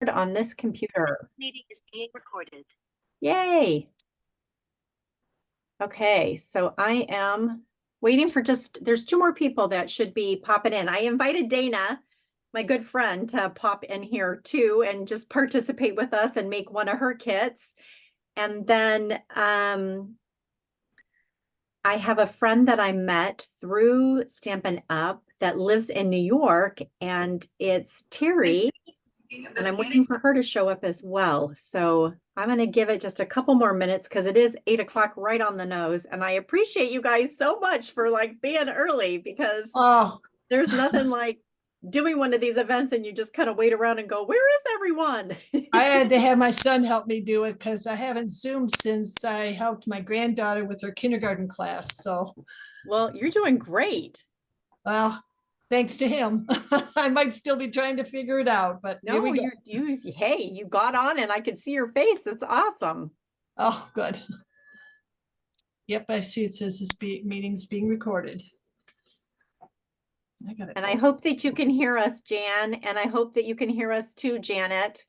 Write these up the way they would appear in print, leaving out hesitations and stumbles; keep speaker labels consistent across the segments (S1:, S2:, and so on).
S1: on this computer.
S2: Meeting is being recorded.
S1: Yay. Okay, so I am waiting for there's two more people that should be popping in. I invited Dana, my good friend, to pop in here too and just participate with us and make one of her kits. And then I have a friend that I met through Stampin' Up that lives in New York, and it's Terry. And I'm waiting for her to show up as well. So I'm going to give it just a couple more minutes because it is 8 o'clock right on the nose. And I appreciate you guys so much for like being early, because there's nothing like doing one of these events and you just kind of wait around and go, where is everyone?
S3: I had to have my son help me do it because I haven't Zoomed since I helped my granddaughter with her kindergarten class. So,
S1: well, you're doing great.
S3: Well, thanks to him. I might still be trying to figure it out, but
S1: no, hey, you got on and I could see your face. That's awesome.
S3: Oh, good. Yep, I see it says this meeting's being recorded.
S1: I hope that you can hear us, Jan, and I hope that you can hear us too, Janet.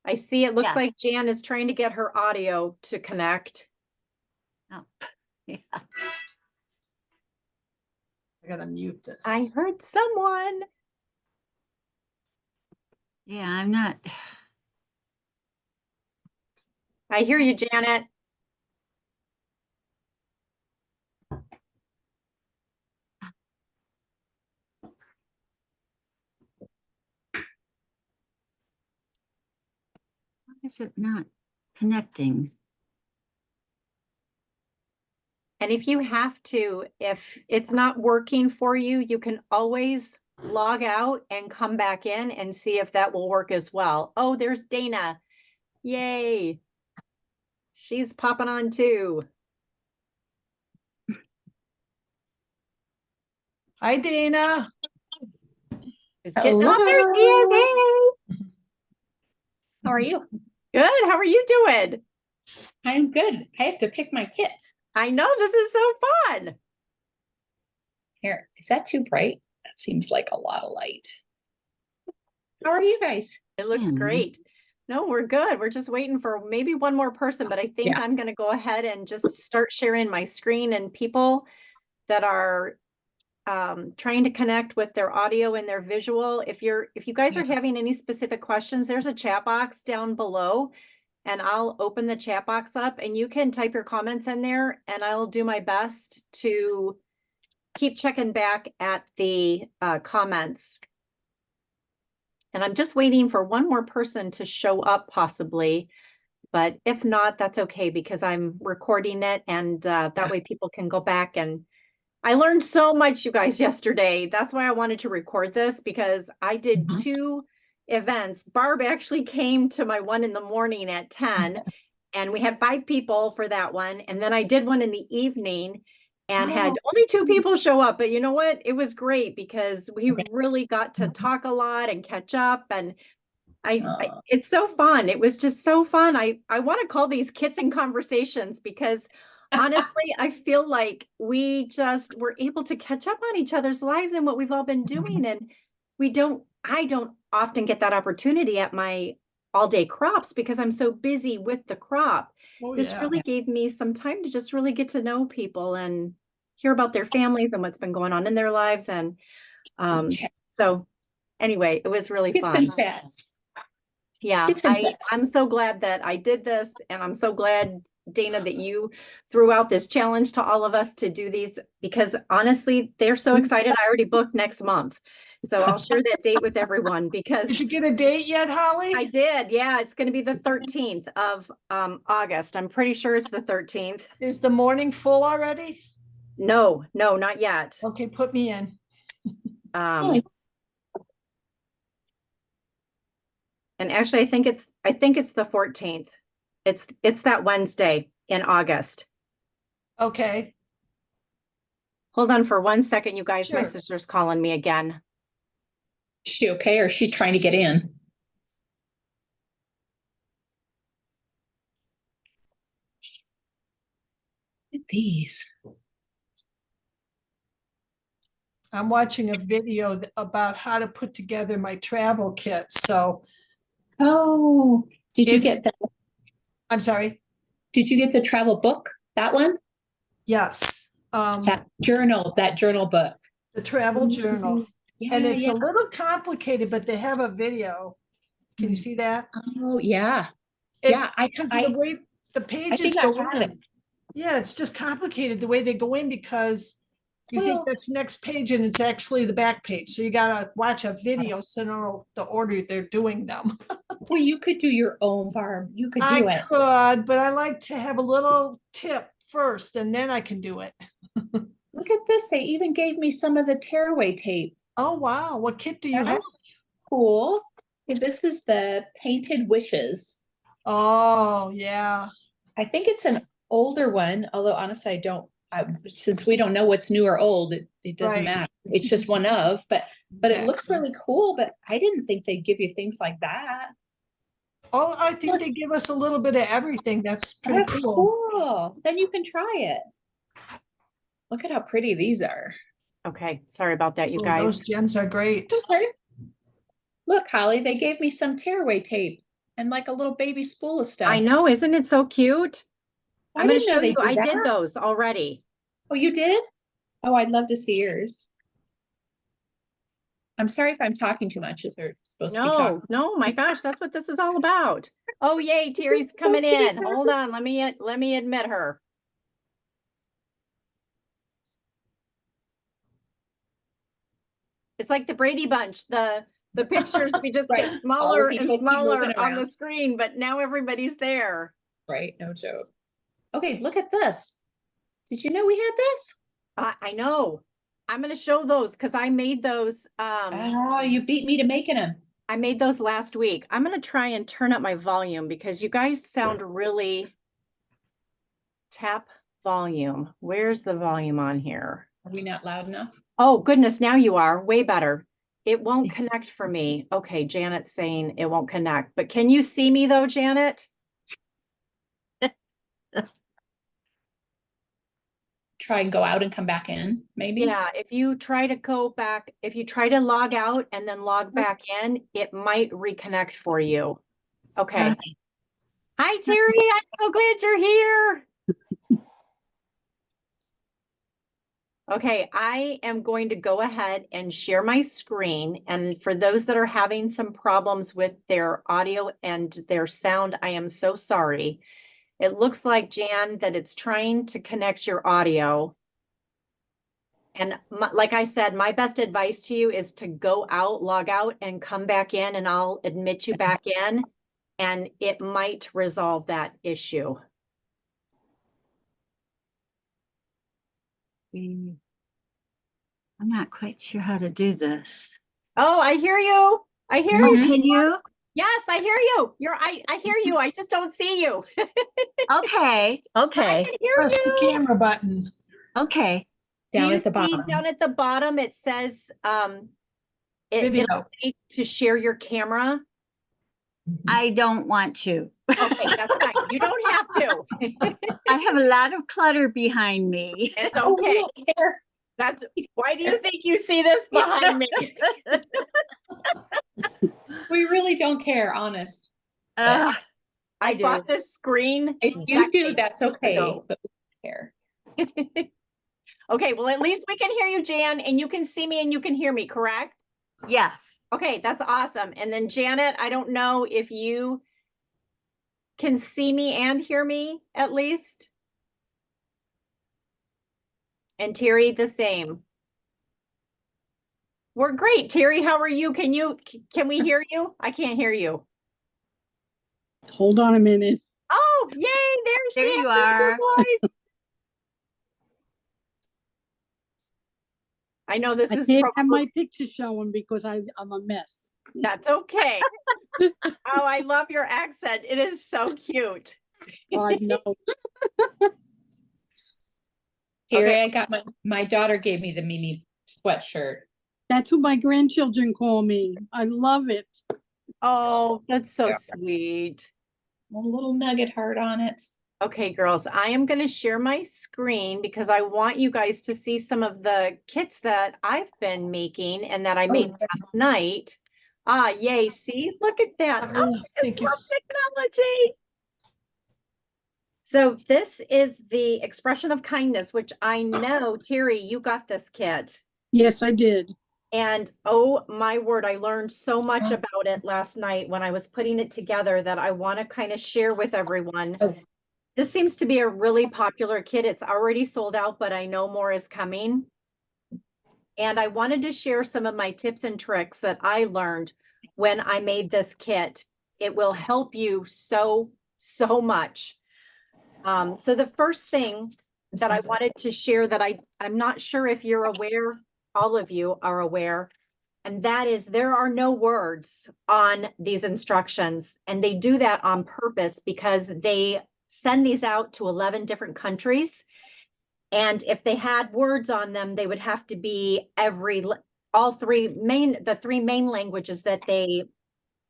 S1: I see it looks like Jan is trying to get her audio to connect.
S2: Oh, yeah.
S3: I gotta mute this.
S1: I heard someone.
S2: Yeah, I'm not.
S1: I hear you, Janet.
S2: Why is it not connecting?
S1: And if you have to, if it's not working for you, you can always log out and come back in and see if that will work as well. Oh, there's Dana. Yay. She's popping on too.
S3: Hi, Dana.
S1: She's getting up there. She is. Hey.
S4: How are you?
S1: Good. How are you doing?
S4: I'm good. I have to pick my kit.
S1: I know, this is so fun.
S4: Here, is that too bright? That seems like a lot of light. How are you guys?
S1: It looks great. No, we're good. We're just waiting for maybe one more person, but I think I'm going to go ahead and just start sharing my screen, and people that are trying to connect with their audio and their visual. If you guys are having any specific questions, there's a chat box down below. And I'll open the chat box up and you can type your comments in there, and I'll do my best to keep checking back at the comments. And I'm just waiting for one more person to show up possibly, but if not, that's okay because I'm recording it, and that way people can go back. And I learned so much, you guys, yesterday. That's why I wanted to record this, because I did two events. Barb actually came to my one in the morning at 10, and we had 5 people for that one. And then I did one in the evening and had only 2 people show up. But you know what? It was great because we really got to talk a lot and catch up. And it's so fun. It was just so fun. I want to call these Kits and Conversations because honestly, I feel like we just were able to catch up on each other's lives and what we've all been doing. And I don't often get that opportunity at my all-day crops because I'm so busy with the crop. This really gave me some time to just really get to know people and hear about their families and what's been going on in their lives. And so anyway, it was really fun. Yeah, I'm so glad that I did this, and I'm so glad, Dana, that you threw out this challenge to all of us to do these, because honestly, they're so excited. I already booked next month. So I'll share that date with everyone because—
S3: Did you get a date yet, Holly?
S1: I did. Yeah, it's going to be the 13th of August. I'm pretty sure it's the 13th.
S3: Is the morning full already?
S1: No, not yet.
S3: Okay, put me in.
S1: And actually, I think it's the 14th. It's that Wednesday in August.
S3: Okay.
S1: Hold on for 1 second, you guys. Sure. My sister's calling me again.
S4: Is she okay, or is she trying to get in? Look at these.
S3: I'm watching a video about how to put together my travel kit. So
S4: Oh, did you
S3: It's-
S4: get the,
S3: I'm sorry.
S4: did you get the travel book? That one?
S3: Yes.
S4: That journal book.
S3: The travel journal. And
S4: Yeah,
S3: it's
S4: yeah.
S3: a little complicated, but they have a video. Can you see that?
S4: Oh, yeah.
S3: It-
S4: Yeah,
S3: Because of the way the pages
S4: think I
S3: go
S4: have it.
S3: in. Yeah, it's just complicated the way they go in because you think
S4: Well-
S3: that's the next page and it's actually the back page. So you gotta watch a video so you know the order they're doing them.
S4: Well, you could do your own, Barb. You could do
S3: I
S4: it.
S3: could, but I like to have a little tip first and then I can do it.
S4: Look at this. They even gave me some of the tearaway tape.
S3: Oh, wow. What kit do you have?
S4: That's cool. Okay, this is the Painted Wishes.
S3: Oh, yeah.
S4: I think it's an older one, although honestly, since we don't know what's new or old, it doesn't
S3: Right.
S4: matter. It's just one of, but it looks
S3: Exactly.
S4: really cool, but I didn't think they'd give you things like that.
S3: Oh, I think they give us a little bit of everything. That's pretty
S4: That's
S3: cool.
S4: cool. Then you can try it. Look at how pretty these are.
S1: Okay, sorry about that, you
S3: Oh,
S1: guys.
S3: those gems are great.
S4: Okay. Look, Holly, they gave me some tearaway tape and like a little baby spool of stuff.
S1: I know, isn't it so cute?
S4: I
S1: I'm gonna
S4: didn't know
S1: show
S4: they
S1: you,
S4: did
S1: I did
S4: that.
S1: those already.
S4: Oh, you did? Oh, I'd love to see yours. I'm sorry if I'm talking too much. Is there supposed to be
S1: No,
S4: talking?
S1: no, my gosh, that's what this is all about. Oh, yay, Terry's coming
S4: supposed to be
S1: in. Hold on, let me admit her. It's like the Brady Bunch, the pictures, we just
S4: Right.
S1: get
S4: All the
S1: smaller and
S4: people keep
S1: smaller
S4: moving
S1: on the
S4: around.
S1: screen, but now everybody's there.
S4: Right, no joke. Okay, look at this. Did you know we had this?
S1: I know. I'm gonna show those because I made those,
S4: Oh, you beat me to making them.
S1: I made those last week. I'm gonna try and turn up my volume because you guys sound really. Tap volume. Where's the volume on here?
S4: Are we not loud enough?
S1: Oh, goodness, now you are. Way better. It won't connect for me. Okay, Janet's saying it won't connect, but can you see me though, Janet?
S4: Try and go out and come back in, maybe?
S1: Yeah, if you try to go back, if you try to log out and then log back in, it might reconnect for you. Okay. Hi, Terry. I'm so glad you're here. Okay, I am going to go ahead and share my screen. And for those that are having some problems with their audio and their sound, I am so sorry. It looks like, Jan, that it's trying to connect your audio. And like I said, my best advice to you is to go out, log out, and come back in, and I'll admit you back in, and it might resolve that issue.
S2: I'm not quite sure how to do this.
S1: Oh, I hear you. I hear
S2: Oh,
S1: you.
S2: can you?
S1: Yes, I hear you. I hear you. I just don't see you.
S2: Okay,
S1: I
S2: okay,
S1: can hear
S3: Press the
S1: you.
S3: camera button.
S2: okay.
S1: Do
S4: Down
S1: you
S4: at the
S1: see
S4: bottom.
S1: down at the bottom, it says,
S3: Video.
S1: it'll say to share your camera.
S2: I don't want to.
S1: Okay, that's fine. You don't have to.
S2: I have a lot of clutter behind me.
S1: It's
S4: Oh,
S1: okay.
S4: look, there.
S1: That's, why do you think you see this behind me?
S4: We really don't care, honest.
S2: Ugh,
S1: I
S2: do.
S1: bought this screen.
S4: If you do,
S1: decades
S4: that's okay,
S1: ago.
S4: but we don't care.
S1: Okay, well, at least we can hear you, Jan, and you can see me and you can hear me, correct?
S2: Yes.
S1: Okay, that's awesome. And then Janet, I don't know if you can see me and hear me at least. And Terry, the same. We're great. Terry, how are you? Can we hear you? I can't hear you.
S5: Hold on a minute.
S1: Oh, yay, there she
S2: There
S1: is.
S2: you
S1: There's her
S2: are.
S1: voice. I know this
S5: I
S1: is
S5: can't have
S1: probably,
S5: my picture showing because I'm a mess.
S1: that's okay. Oh, I love your accent. It is so cute.
S5: I know.
S4: Terry,
S1: Okay.
S4: I got my daughter gave me the Mimi sweatshirt.
S5: That's what my grandchildren call me. I love it.
S1: Oh, that's so
S4: Yeah.
S1: sweet.
S4: A little nugget heart on it.
S1: Okay, girls, I am going to share my screen because I want you guys to see some of the kits that I've been making and that I made last night. Ah, yay, see, look at that. Oh,
S3: Oh,
S1: I
S3: thank
S1: just
S3: you.
S1: love technology. So this is the expression of kindness, which I know, Terry, you got this kit.
S5: Yes, I did.
S1: And oh my word, I learned so much
S4: Oh.
S1: about it last night when I was putting it together that I want to kind of share with everyone.
S4: Oh.
S1: This seems to be a really popular kit. It's already sold out, but I know more is coming. And I wanted to share some of my tips and tricks that I learned when I made this kit. It will help you so much. So the first thing that I wanted to share that I'm not sure if you're aware, all of you are aware, and that is there are no words on these instructions. And they do that on purpose because they send these out to 11 different countries. And if they had words on them, they would have to be the three main languages that they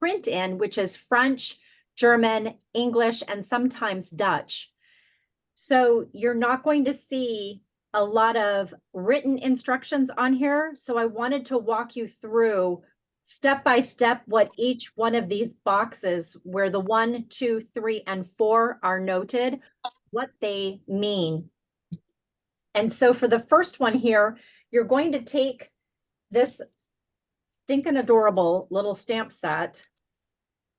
S1: print in, which is French, German, English, and sometimes Dutch. So you're not going to see a lot of written instructions on here. So I wanted to walk you through step by step what each one of these boxes where the 1, 2, 3, and 4 are noted, what they mean. And so for the first one here, you're going to take this stinking adorable little stamp set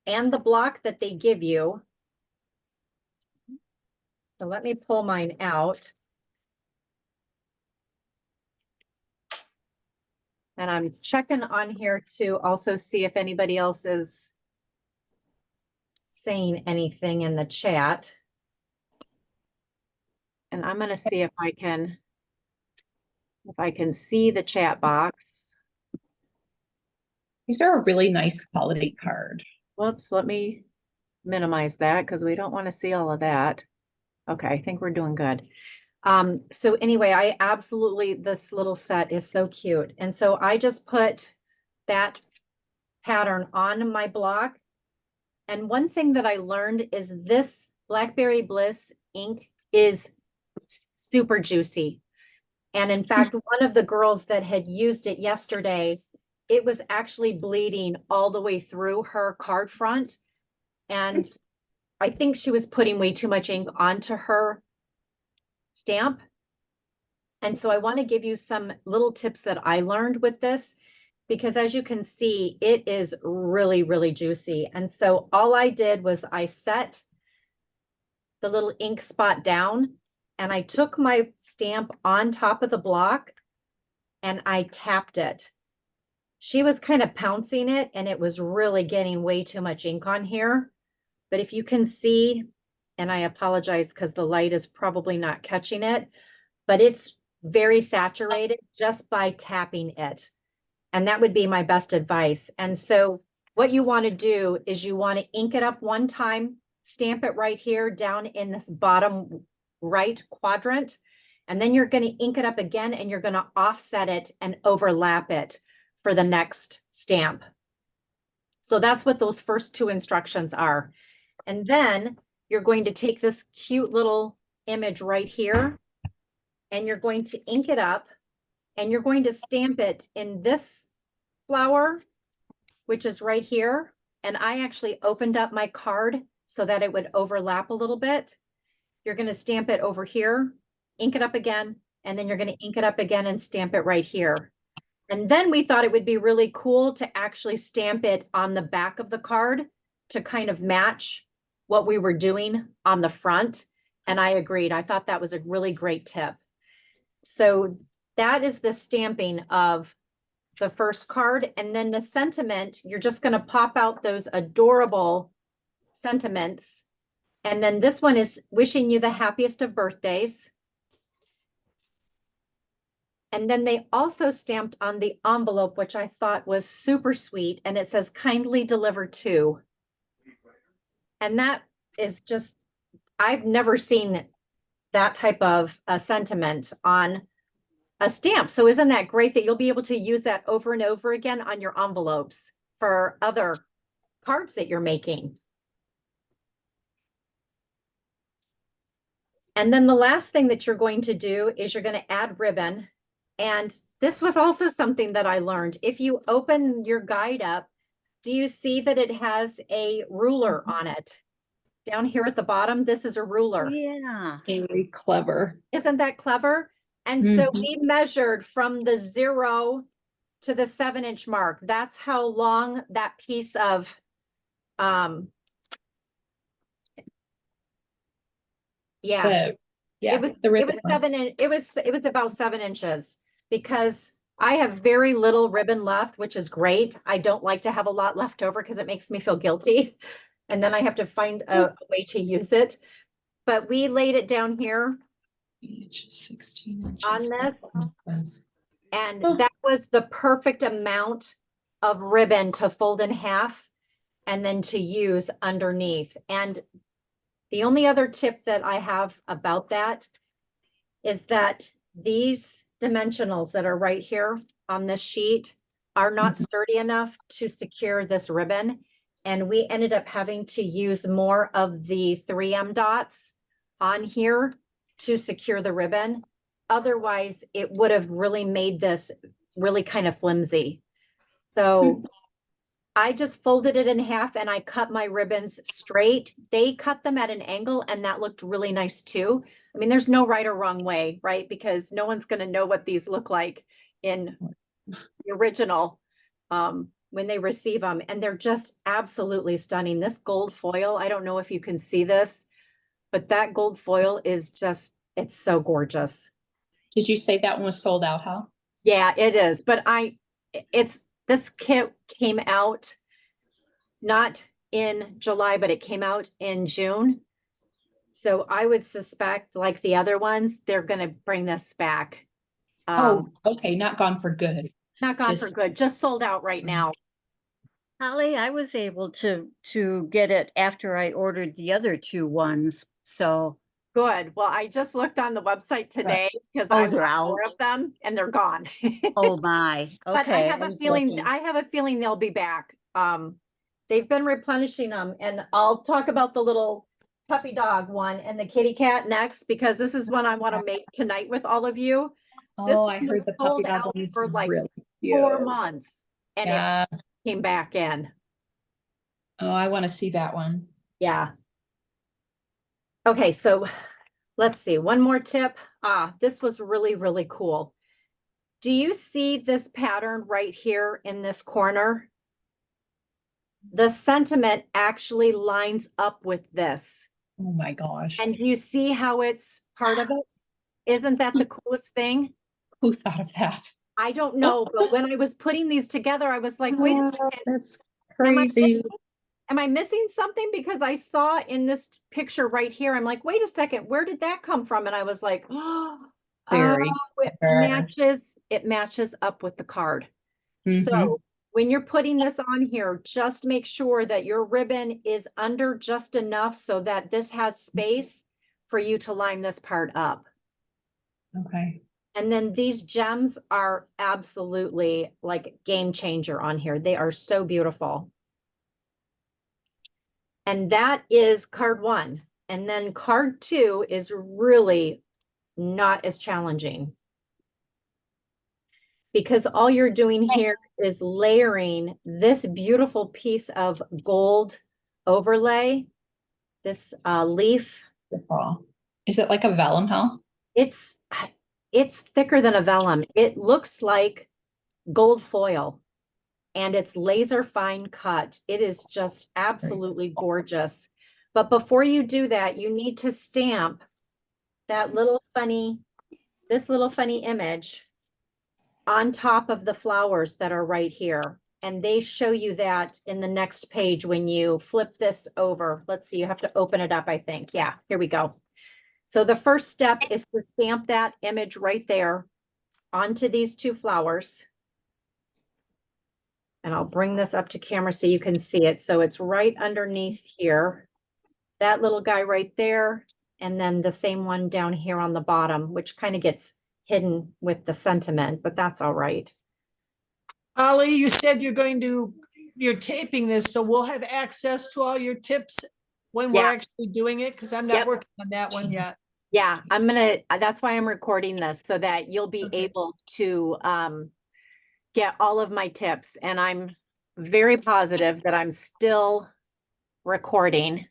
S1: and the block that they give you. So let me pull mine out. And I'm checking on here to also see if anybody else is saying anything in the chat. And I'm going to see if I can see the chat box.
S4: These are a really nice quality card.
S1: Whoops, let me minimize that because we don't want to see all of that. Okay, I think we're doing good. So anyway, I absolutely, this little set is so cute. And so I just put that pattern on my block. And one thing that I learned is this Blackberry Bliss ink is super juicy. And in fact, one of the girls that had used it yesterday, it was actually bleeding all the way through her card front. And I think she was putting way too much ink onto her stamp. And so I want to give you some little tips that I learned with this, because as you can see, it is really, really juicy. And so all I did was I set the little ink spot down and I took my stamp on top of the block and I tapped it. She was kind of pouncing it and it was really getting way too much ink on here. But if you can see, and I apologize because the light is probably not catching it, but it's very saturated just by tapping it. And that would be my best advice. And so what you want to do is you want to ink it up one time, stamp it right here down in this bottom right quadrant. And then you're going to ink it up again and you're going to offset it and overlap it for the next stamp. So that's what those first two instructions are. And then you're going to take this cute little image right here and you're going to ink it up and you're going to stamp it in this flower, which is right here. And I actually opened up my card so that it would overlap a little bit. You're going to stamp it over here, ink it up again, and then you're going to ink it up again and stamp it right here. And then we thought it would be really cool to actually stamp it on the back of the card to kind of match what we were doing on the front. And I agreed. I thought that was a really great tip. So that is the stamping of the first card. And then the sentiment, you're just going to pop out those adorable sentiments. And then this one is wishing you the happiest of birthdays. And then they also stamped on the envelope, which I thought was super sweet. And it says kindly deliver to. And that is just, I've never seen that type of a sentiment on a stamp. So isn't that great that you'll be able to use that over and over again on your envelopes for other cards that you're making? And then the last thing that you're going to do is you're going to add ribbon. And this was also something that I learned. If you open your guide up, do you see that it has a ruler on it? Down here at the bottom, this is a ruler.
S2: Yeah.
S4: Very clever.
S1: Isn't that clever? And so we measured from the 0 to the 7-inch mark. That's how long that piece of, yeah.
S4: Yeah,
S1: It was
S4: the ribbon was.
S1: 7 it was about 7 inches because I have very little ribbon left, which is great. I don't like to have a lot left over because it makes me feel guilty. And then I have to find a way to use it. But we laid it down here
S4: 16 inches.
S1: on this,
S4: Yes.
S1: and
S4: Oh.
S1: that was the perfect amount of ribbon to fold in half and then to use underneath. And the only other tip that I have about that is that these dimensionals that are right here on this sheet are not sturdy enough to secure this ribbon. And we ended up having to use more of the 3M dots on here to secure the ribbon. Otherwise, it would have really made this really kind of flimsy. So I just folded it in half and I cut my ribbons straight. They cut them at an angle and that looked really nice too. I mean, there's no right or wrong way, right? Because no one's going to know what these look like in the original when they receive them. And they're just absolutely stunning. This gold foil, I don't know if you can see this, but that gold foil is just, it's so gorgeous.
S4: Did you say that one was sold out, huh?
S1: Yeah, it is. But this kit came out not in July, but it came out in June. So I would suspect, like the other ones, they're going to bring this back.
S4: Okay, not gone for good.
S1: Not gone for
S4: just-
S1: good, just sold out right now.
S2: Holly, I was able to get it after I ordered the other 2 ones. So
S1: Good. Well, I just looked on the website today because
S2: Oh,
S1: I
S2: they're
S1: want more
S2: out?
S1: of them and they're gone.
S2: oh my.
S1: But I
S2: Okay.
S1: have a
S2: was
S1: feeling,
S2: looking.
S1: I have a feeling they'll be back. They've been replenishing them, and I'll talk about the little puppy dog one and the kitty cat next, because this is one I want to make tonight with all of you. This
S4: Oh, I
S1: one
S4: heard the
S1: was sold
S4: puppy dog
S1: out
S4: one is
S1: for like
S4: really
S1: 4
S4: cute.
S1: months and
S4: Yes.
S1: it came back in.
S4: Oh, I want to see that one.
S1: Yeah. Okay, so let's see. One more tip. This was really, really cool. Do you see this pattern right here in this corner? The sentiment actually lines up with this.
S4: Oh my gosh.
S1: And do you see how it's part of it? Isn't that the coolest thing?
S4: Who thought of that?
S1: I don't know, but when I was putting these together, I was like, wait a second.
S4: That's
S1: Am I
S4: crazy.
S1: Am I missing something? Because I saw in this picture right here, I'm like, wait a second, where did that come from? And I was like, oh,
S4: Very
S1: it
S4: clever.
S1: matches up with the card.
S4: Mhm.
S1: So when you're putting this on here, just make sure that your ribbon is under just enough so that this has space for you to line this part up.
S4: Okay.
S1: And then these gems are absolutely like game changer on here. They are so beautiful. And that is card 1. And then card 2 is really not as challenging, because all you're doing here is layering this beautiful piece of gold overlay, this leaf.
S4: Beautiful. Is it like a vellum, huh?
S1: It's thicker than a vellum. It looks like gold foil. And it's laser fine cut. It is just absolutely gorgeous. But before you do that, you need to stamp that this little funny image on top of the flowers that are right here. And they show you that in the next page when you flip this over. Let's see, you have to open it up, I think. Yeah, here we go. So the first step is to stamp that image right there onto these 2 flowers. And I'll bring this up to camera so you can see it. So it's right underneath here. That little guy right there. And then the same one down here on the bottom, which kind of gets hidden with the sentiment, but that's all right.
S3: Holly, you said you're taping this, so we'll have access to all your tips when we're
S1: Yeah.
S3: actually doing it, because I'm not
S1: Yep.
S3: working on that one yet.
S1: Yeah, that's why I'm recording this, so that you'll be
S3: Okay.
S1: able to get all of my tips. And I'm very positive that I'm still recording.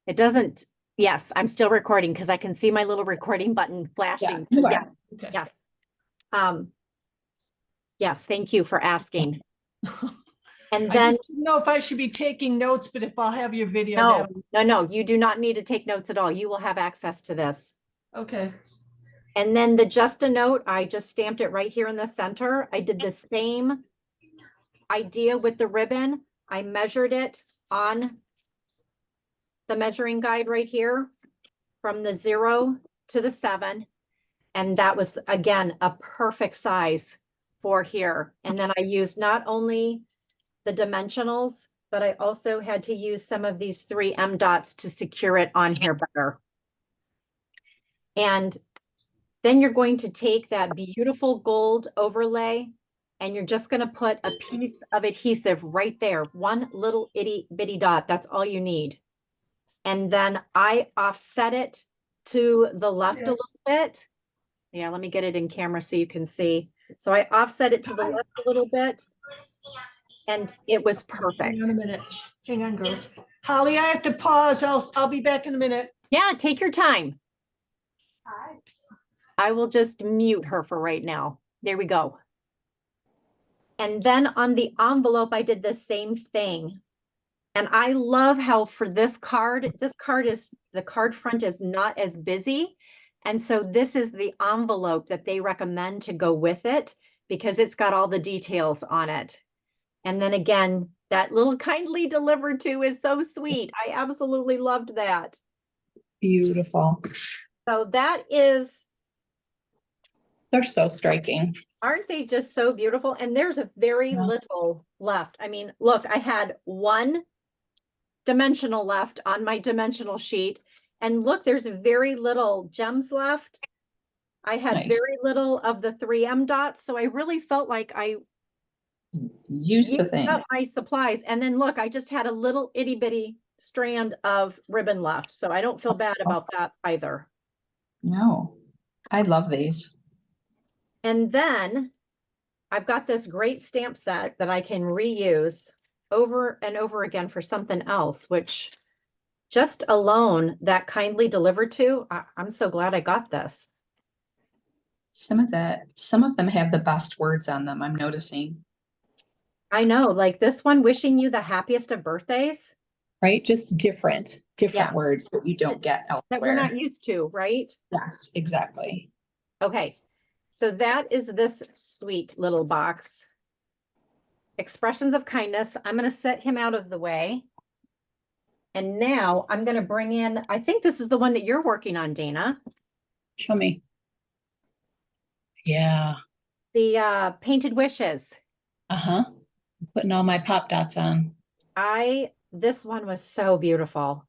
S1: It doesn't, yes, I'm still recording because I can see my little recording button flashing.
S4: you
S1: Yeah,
S4: are.
S3: Okay.
S1: yes. Yes, thank you for asking. And
S3: I
S1: then,
S3: just didn't know if I should be taking notes, but if I'll have your video.
S1: no, no, you do not need to take notes at all. You will have access to this.
S3: Okay.
S1: And then the just a note, I just stamped it right here in the center. I did the same idea with the ribbon. I measured it on the measuring guide right here from the 0 to the 7. And that was, again, a perfect size for here. And then I used not only the dimensionals, but I also had to use some of these 3 M dots to secure it on here better. And then you're going to take that beautiful gold overlay and you're just going to put a piece of adhesive right there, one little itty bitty dot. That's all you need. And then I offset it to the left a little bit. Yeah, let me get it in camera so you can see. So I offset it to the left a little bit and it was perfect.
S3: Hang on a minute. Hang on, girls. Holly, I have to pause. I'll be back in a minute.
S1: Yeah, take your time. I will just mute her for right now. There we go. And then on the envelope, I did the same thing. And I love how for this card is, the card front is not as busy. And so this is the envelope that they recommend to go with it because it's got all the details on it. And then again, that little kindly delivered to is so sweet. I absolutely loved that.
S4: Beautiful.
S1: So that is,
S4: They're so striking.
S1: aren't they just so beautiful? And there's a very
S4: Yeah.
S1: little left. I mean, look, I had one dimensional left on my dimensional sheet. And look, there's very little gems left. I had
S4: Nice.
S1: very little of the 3M dots. So I really felt like I
S4: Use the
S1: used
S4: thing.
S1: up my supplies. And then look, I just had a little itty bitty strand of ribbon left. So I don't feel bad about that either.
S4: No, I love these.
S1: And then I've got this great stamp set that I can reuse over and over again for something else, which just alone that kindly delivered to, I'm so glad I got this.
S4: Some of them have the best words on them, I'm noticing.
S1: I know, like this one, wishing you the happiest of birthdays
S4: Right? Just different
S1: Yeah.
S4: words that you don't get
S1: that we're not
S4: elsewhere.
S1: used to, right?
S4: Yes, exactly.
S1: Okay, so that is this sweet little box. Expressions of kindness. I'm going to set him out of the way. And now I'm going to bring in, I think this is the one that you're working on, Dana.
S4: Show me. Yeah.
S1: The painted wishes.
S4: Uh-huh. Putting all my pop dots on.
S1: This one was so beautiful.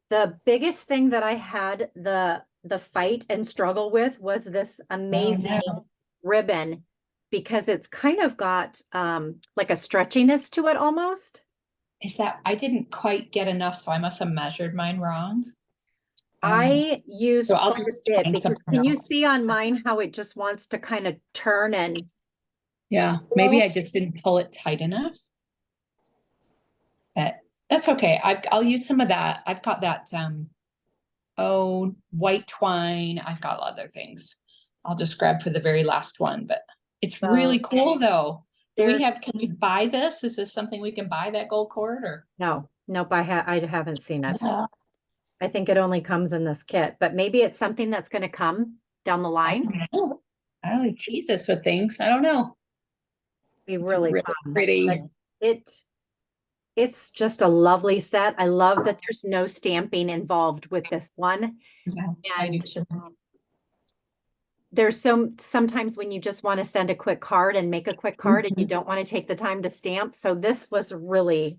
S1: The biggest thing that I had the fight and struggle with was this amazing ribbon because it's kind of got like a stretchiness to it almost.
S4: Is that, I didn't quite get enough, so I must have measured mine wrong.
S1: I used
S4: So I'll
S1: quite a
S4: just
S1: bit
S4: find
S1: because
S4: something
S1: can you
S4: else.
S1: see on mine how it just wants to kind of turn and
S4: Yeah, maybe I just didn't pull it tight enough. But that's okay. I'll use some of that. I've got that white twine. I've got other things. I'll just grab for the very last one, but it's really cool though. Can we buy this? Is this something we can buy, that gold cord, or?
S1: No, nope, I haven't seen it.
S4: Yeah.
S1: I think it only comes in this kit, but maybe it's something that's going to come down the line.
S4: I don't like tease us with things. I don't know.
S1: Be
S4: It's
S1: really
S4: really
S1: fun.
S4: pretty.
S1: But it's just a lovely set. I love that there's no stamping involved with this one.
S4: Yeah, I do
S1: And
S4: too.
S1: there's sometimes when you just want to send a quick card and make a quick card and you don't want to take the time to stamp. So this was really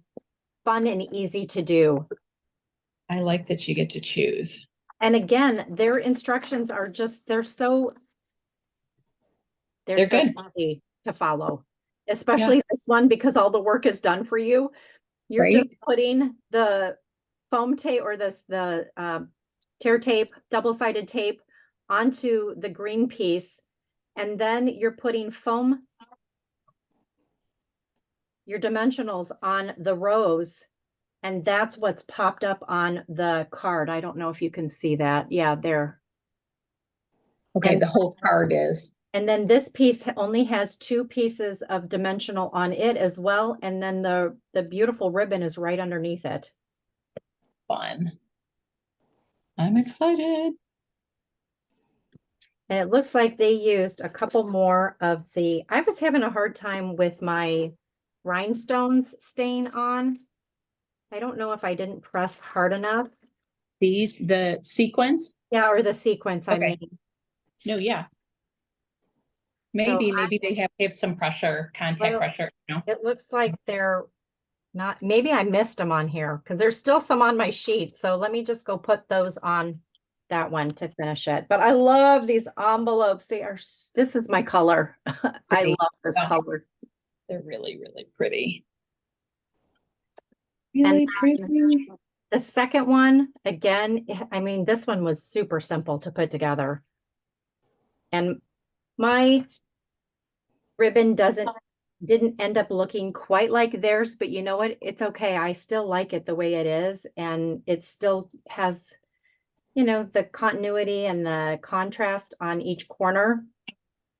S1: fun and easy to do.
S4: I like that you get to choose.
S1: And again, their instructions are just, they're so
S4: They're good.
S1: easy to follow, especially this one because all the work is done for you. You're
S4: Right.
S1: just putting the foam tape or the tear tape, double-sided tape onto the green piece. And then you're putting foam your dimensionals on the rows. And that's what's popped up on the card. I don't know if you can see that. Yeah, there.
S4: Okay,
S1: And-
S4: the whole card is.
S1: And then this piece only has 2 pieces of dimensional on it as well. And then the beautiful ribbon is right underneath it.
S4: Fun. I'm excited.
S1: And it looks like they used a couple more of I was having a hard time with my rhinestones staying on. I don't know if I didn't press hard enough.
S4: The sequence?
S1: Yeah, or the sequence, I
S4: Okay.
S1: mean.
S4: No, yeah.
S1: So
S4: Maybe they have some pressure, contact
S1: Well,
S4: pressure, you know?
S1: it looks like they're not, maybe I missed them on here because there's still some on my sheet. So let me just go put those on that one to finish it. But I love these envelopes. This is my color. I
S4: Pretty.
S1: love this
S4: Yeah.
S1: color.
S4: They're really, really pretty.
S1: And
S4: Really
S1: then
S4: pretty.
S1: the second one, again, I mean, this one was super simple to put together. And my ribbon didn't end up looking quite like theirs, but you know what? It's okay. I still like it the way it is. And it still has, you know, the continuity and the contrast on each corner.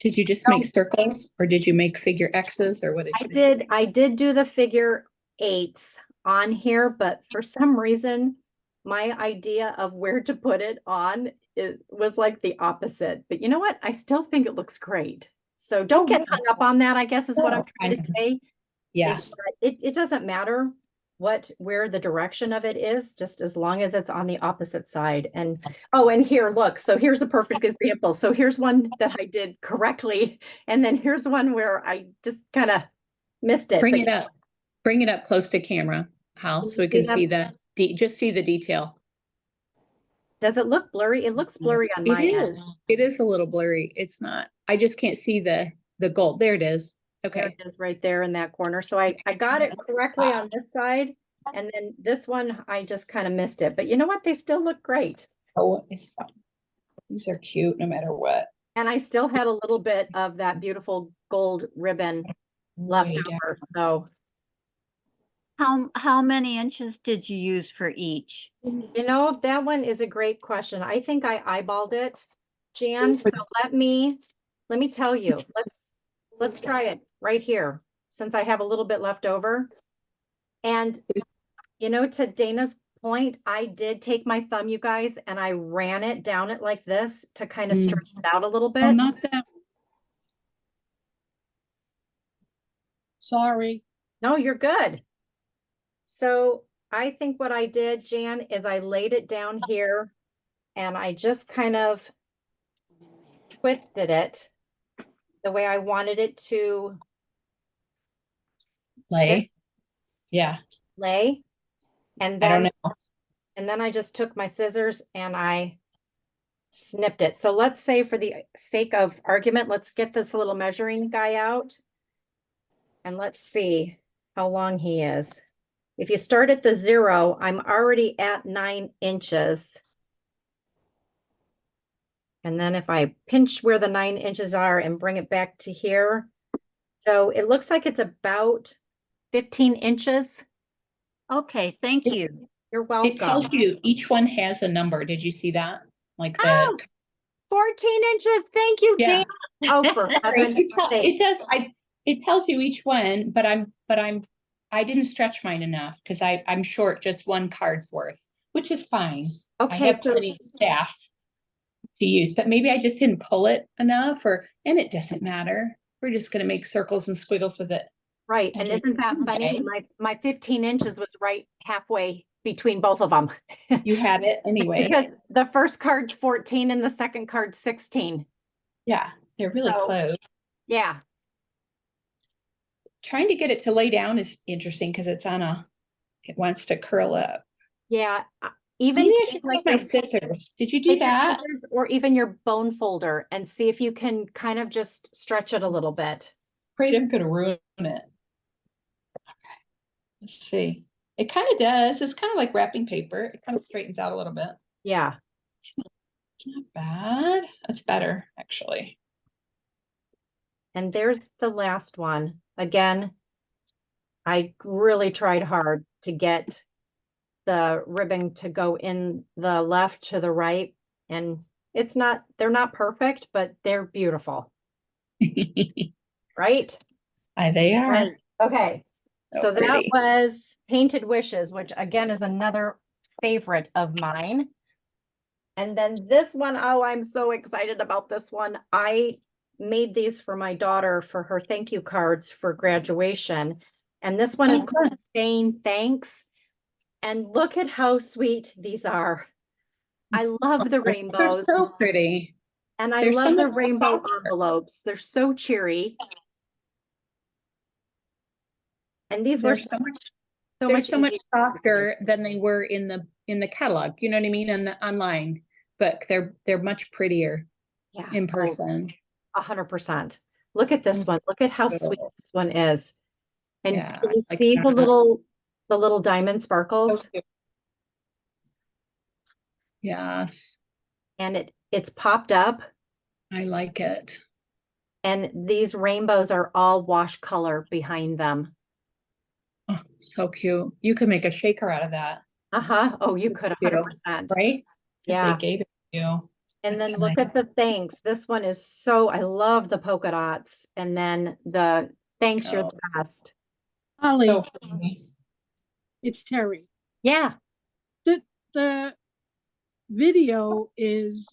S4: Did you just make circles or did you make figure X's or what did you make?
S1: I did do the figure 8s on here, but for some reason, my idea of where to put it on was like the opposite. But you know what? I still think it looks great. So don't get hung up on that, I guess is what I'm trying to say.
S4: Yes.
S1: It doesn't matter where the direction of it is, just as long as it's on the opposite side. And oh, and here, look, so here's a perfect example. So here's one that I did correctly. And then here's one where I just kind of missed it.
S4: Bring
S1: But
S4: it up. Bring it up close to camera, Hal, so we can see that. Just see the detail.
S1: does it look blurry? It looks blurry on my end.
S4: It is a little blurry. It's not. I just can't see the gold. There it is.
S1: There
S4: Okay.
S1: it is right there in that corner. So I got it correctly on this side. And then this one, I just kind of missed it. But you know what? They still look great.
S4: Oh, it's fun. These are cute no matter what.
S1: And I still had a little bit of that beautiful gold ribbon left
S4: Way
S1: over. So,
S2: How many inches did you use for each?
S1: you know, that one is a great question. I think I eyeballed it, Jan. So let me tell you, let's try it right here since I have a little bit left over. And, you know, to Dana's point, I did take my thumb, you guys, and I ran it down it like this to kind of stretch it out a little bit.
S4: Oh, not that.
S5: Sorry.
S1: No, you're good. So I think what I did, Jan, is I laid it down here and I just kind of twisted it the way I wanted it to
S4: Lay. Yeah.
S1: lay. And
S4: I don't
S1: then,
S4: know.
S1: and then I just took my scissors and I snipped it. So let's say for the sake of argument, let's get this little measuring guy out. And let's see how long he is. If you start at the 0, I'm already at 9 inches. And then if I pinch where the 9 inches are and bring it back to here. So it looks like it's about 15 inches.
S2: Okay, thank you.
S1: You're
S4: It
S1: welcome.
S4: tells you each one has a number. Did you see that? Like the
S1: Oh, 14 inches. Thank you,
S4: Yeah.
S1: Dan. Oh, for heaven's sake.
S4: it does. It tells you each one, but I didn't stretch mine enough because I'm short just one card's worth, which is fine. I
S1: Okay,
S4: have
S1: so
S4: plenty of staff to use, but maybe I just didn't pull it enough, and it doesn't matter. We're just gonna make circles and squiggles with it.
S1: right. And isn't that funny?
S4: Okay.
S1: My 15 inches was right halfway between both of them.
S4: You have it anyway.
S1: Because the first card's 14 and the second card's 16.
S4: Yeah, they're really
S1: So-
S4: close.
S1: Yeah.
S4: Trying to get it to lay down is interesting because it wants to curl up.
S1: Yeah. Even
S4: Maybe I
S1: take
S4: should
S1: like
S4: take my
S1: your-
S4: scissors. Did you do
S1: take your
S4: that?
S1: scissors or even your bone folder and see if you can kind of just stretch it a little bit.
S4: Afraid I'm gonna ruin it. Okay, let's see. It kind of does. It's kind of like wrapping paper. It kind of straightens out a little bit.
S1: Yeah.
S4: It's not bad. That's better, actually.
S1: And there's the last one. Again, I really tried hard to get the ribbon to go in the left to the right. And they're not perfect, but they're beautiful, right?
S4: They are.
S1: Right. Okay.
S4: So
S1: So that
S4: pretty.
S1: was Painted Wishes, which again is another favorite of mine. And then this one, oh, I'm so excited about this one. I made these for my daughter for her thank you cards for graduation. And this one is
S4: Oh,
S1: called Saying Thanks. And look at how sweet these are. I love the
S4: they're
S1: rainbows.
S4: so pretty.
S1: And I
S4: They're so
S1: love the
S4: much
S1: rainbow
S4: softer.
S1: envelopes. They're so cheery. And these were
S4: They're so much
S1: so
S4: They're
S1: much
S4: so much
S1: easier.
S4: softer than they were in the catalog, you know what I mean, in the online book. They're much prettier
S1: Yeah.
S4: in
S1: Oh,
S4: person.
S1: 100%. Look at this one. Look at how sweet
S4: Cool.
S1: this one is. And
S4: Yeah,
S1: can you
S4: like
S1: see
S4: that.
S1: the little diamond sparkles?
S4: Yes,
S1: And it's popped up.
S4: I like it.
S1: And these rainbows are all wash color behind them.
S4: Oh, so cute. You could make a shaker out of that.
S1: Uh-huh. Oh, you could
S4: Too,
S1: 100%.
S4: right? Because they
S1: Yeah.
S4: gave it to you.
S1: And
S4: That's
S1: then look
S4: nice.
S1: at the thanks. This one is I love the polka dots. And then the thanks, you're
S4: Oh,
S1: the best.
S5: Holly,
S4: so pretty.
S5: it's Terry.
S1: Yeah.
S5: The video it's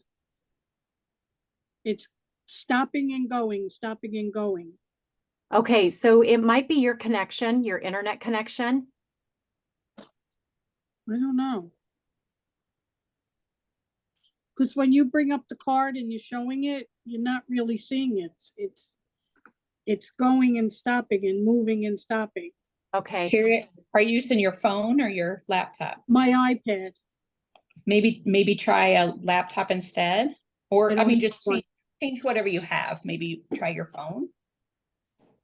S5: stopping and going, stopping and going.
S1: Okay. So it might be your connection, your internet connection.
S5: I don't know. Because when you bring up the card and you're showing it, you're not really seeing it. It's going and stopping and moving and stopping.
S1: Okay.
S4: Terry, are you using your phone or your laptop?
S5: My iPad.
S4: Maybe try a laptop instead, or
S5: I
S4: I
S5: don't
S4: mean,
S5: have
S4: just
S5: one.
S4: change whatever you have. Maybe try your phone.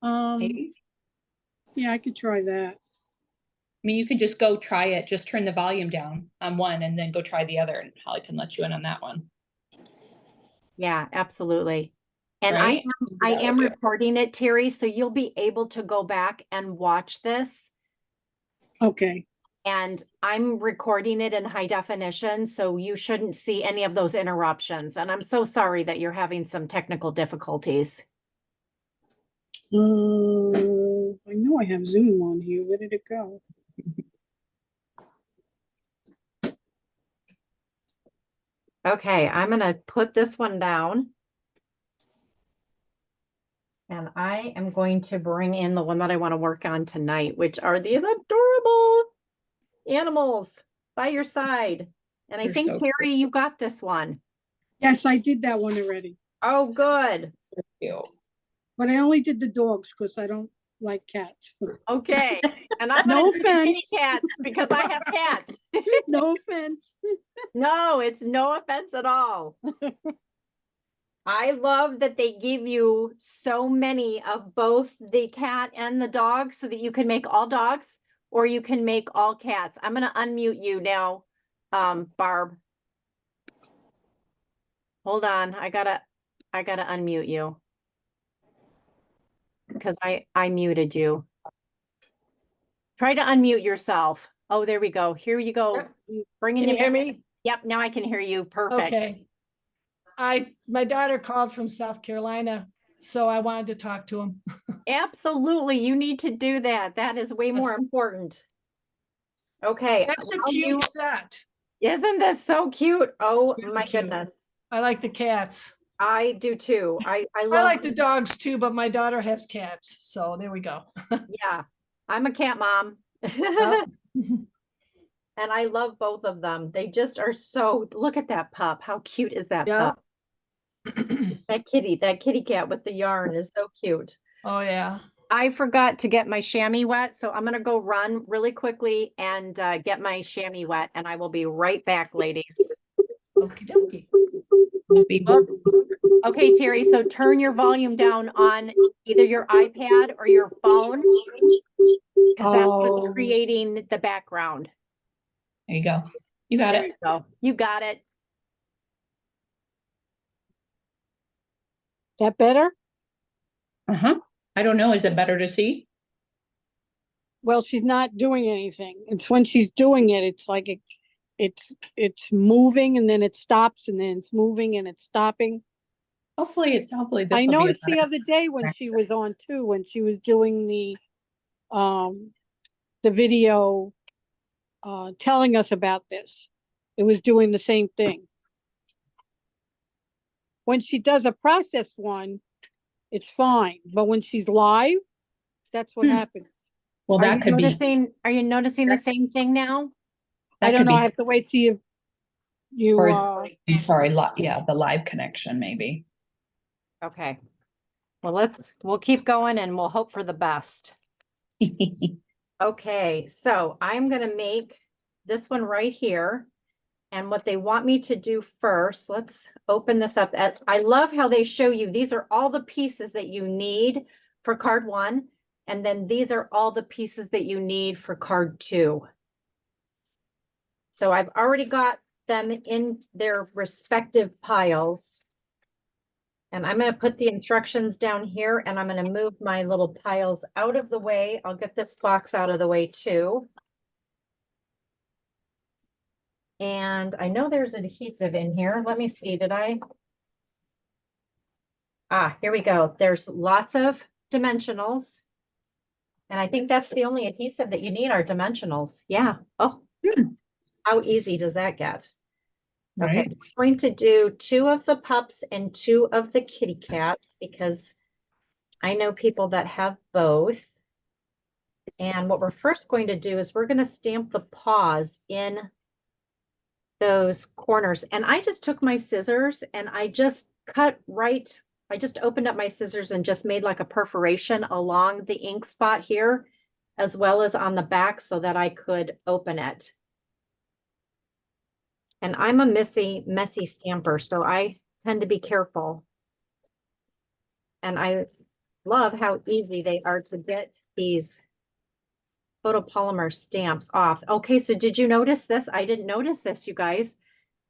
S4: Maybe.
S5: Yeah, I could try that.
S4: I mean, you can just go try it. Just turn the volume down on one, and then go try the other, and Holly can let you in on that one.
S1: Yeah, absolutely. And
S4: Right?
S1: I
S4: That would
S1: am
S4: do it.
S1: recording it, Terry, so you'll be able to go back and watch this.
S5: Okay.
S1: And I'm recording it in high definition, so you shouldn't see any of those interruptions. And I'm so sorry that you're having some technical difficulties.
S5: I know I have Zoom on here. Where did it go?
S1: Okay, I'm gonna put this one down. And I am going to bring in the one that I want to work on tonight, which are these adorable animals by your side. And I
S4: They're
S1: think,
S4: so
S1: Terry, you got this one.
S5: Yes, I did that one already.
S1: Oh, good.
S4: cute.
S5: But I only did the dogs because I don't like cats.
S1: Okay. And I'm
S5: No
S1: gonna do the kitty
S5: offense.
S1: cats because I have cats.
S5: No offense.
S1: No, it's no offense at all. I love that they give you so many of both the cat and the dog so that you can make all dogs or you can make all cats. I'm gonna unmute you now, Barb. Hold on, I gotta unmute you. Because I muted you. Try to unmute yourself. Oh, there we go. Here you go.
S3: Yep.
S1: Bringing
S3: Can you hear
S1: back.
S3: me?
S1: Yep, now I can hear you. Perfect.
S3: Okay. My daughter called from South Carolina, so I wanted to talk to him.
S1: Absolutely. You need to do that. That is way more important. Okay.
S3: That's a
S1: I'll
S3: cute
S1: mute-
S3: set.
S1: Isn't this so cute? Oh
S3: It's really
S1: my
S3: cute.
S1: goodness.
S3: I like the cats.
S1: I do too. I
S3: I
S1: love,
S3: like the dogs too, but my daughter has cats, so there we go.
S1: yeah, I'm a cat mom.
S3: Yep.
S1: And I love both of them. They just are so, look at that pup. How cute is that
S3: Yeah.
S1: pup? That kitty cat with the yarn is so cute.
S3: Oh, yeah.
S1: I forgot to get my chamois wet, so I'm gonna go run really quickly and get my chamois wet, and I will be right back, ladies.
S3: Okie dokie.
S1: Oops. Okay, Terry, so turn your volume down on either your iPad or your phone, because that's what's creating the background.
S4: There you go. You got
S1: There
S4: it.
S1: you go. You got it.
S5: That better?
S4: I don't know. Is it better to see?
S5: well, she's not doing anything. It's when she's doing it, it's like it's moving and then it stops and then it's moving and it's stopping.
S4: Hopefully this
S5: I
S4: will be a
S5: noticed the
S4: better-
S5: other day when she was on too, when she was doing the video telling us about this. It was doing the same thing. When she does a process one, it's fine, but when she's live, that's what happens.
S4: Well,
S1: Are
S4: that
S1: you
S4: could be,
S1: noticing the same thing now?
S5: I
S4: that
S5: don't
S4: could
S5: know, I
S4: be,
S5: have to wait till you,
S4: or, I'm sorry, yeah, the live connection maybe.
S1: Okay. Well, we'll keep going and we'll hope for the best. Okay, so I'm gonna make this one right here. And what they want me to do first, let's open this up. I love how they show you, these are all the pieces that you need for card 1. And then these are all the pieces that you need for card 2. So I've already got them in their respective piles. And I'm going to put the instructions down here and I'm going to move my little piles out of the way. I'll get this box out of the way too. And I know there's adhesive in here. Let me see, did I? Ah, here we go. There's lots of dimensionals. And I think that's the only adhesive that you need are dimensionals. Yeah. Oh, how easy does that get? Okay,
S4: Right.
S1: I'm going to do 2 of the pups and 2 of the kitty cats because I know people that have both. And what we're first going to do is we're going to stamp the paws in those corners. And I just took my scissors and I just I just opened up my scissors and just made like a perforation along the ink spot here, as well as on the back so that I could open it. And I'm a messy stamper, so I tend to be careful. And I love how easy they are to get these photopolymer stamps off. Okay, so did you notice this? I didn't notice this, you guys.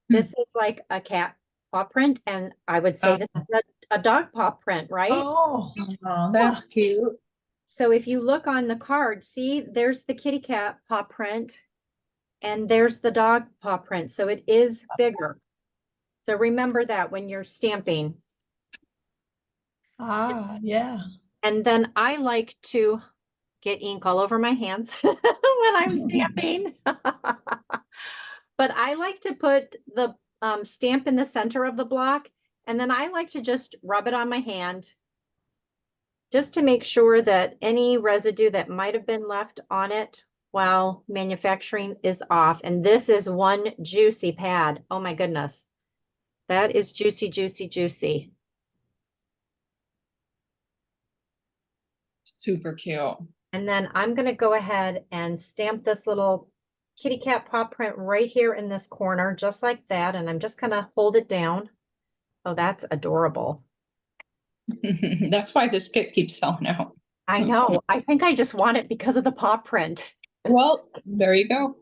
S1: This is like a cat paw print, and I would say this is a dog paw print, right?
S3: Oh,
S4: Oh, that's cute.
S1: So if you look on the card, see, there's the kitty cat paw print, and there's the dog paw print. So it is bigger. So remember that when you're stamping.
S3: yeah.
S1: And then I like to get ink all over my hands when I'm stamping. But I like to put the stamp in the center of the block, and then I like to just rub it on my hand just to make sure that any residue that might have been left on it while manufacturing is off. And this is one juicy pad. Oh my goodness. That is juicy, juicy, juicy.
S4: Super cute.
S1: And then I'm going to go ahead and stamp this little kitty cat paw print right here in this corner, just like that. And I'm just going to hold it down. Oh, that's adorable.
S4: That's why this kit keeps selling out.
S1: I know. I think I just want it because of the paw print.
S4: Well, there you go.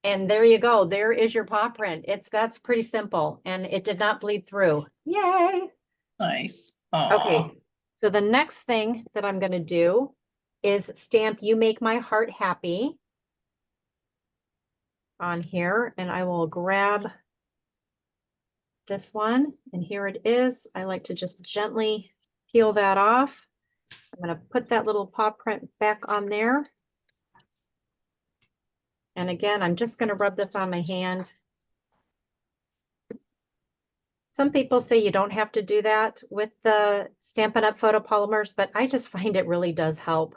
S1: And there you go. There is your paw print. That's pretty simple. And it did not bleed through. Yay.
S4: Nice.
S1: Okay.
S4: Aw.
S1: So the next thing that I'm going to do is stamp "You Make My Heart Happy" on here. And I will grab this one. And here it is. I like to just gently peel that off. I'm going to put that little paw print back on there. And again, I'm just going to rub this on my hand. Some people say you don't have to do that with the Stampin' Up! Photopolymers, but I just find it really does help.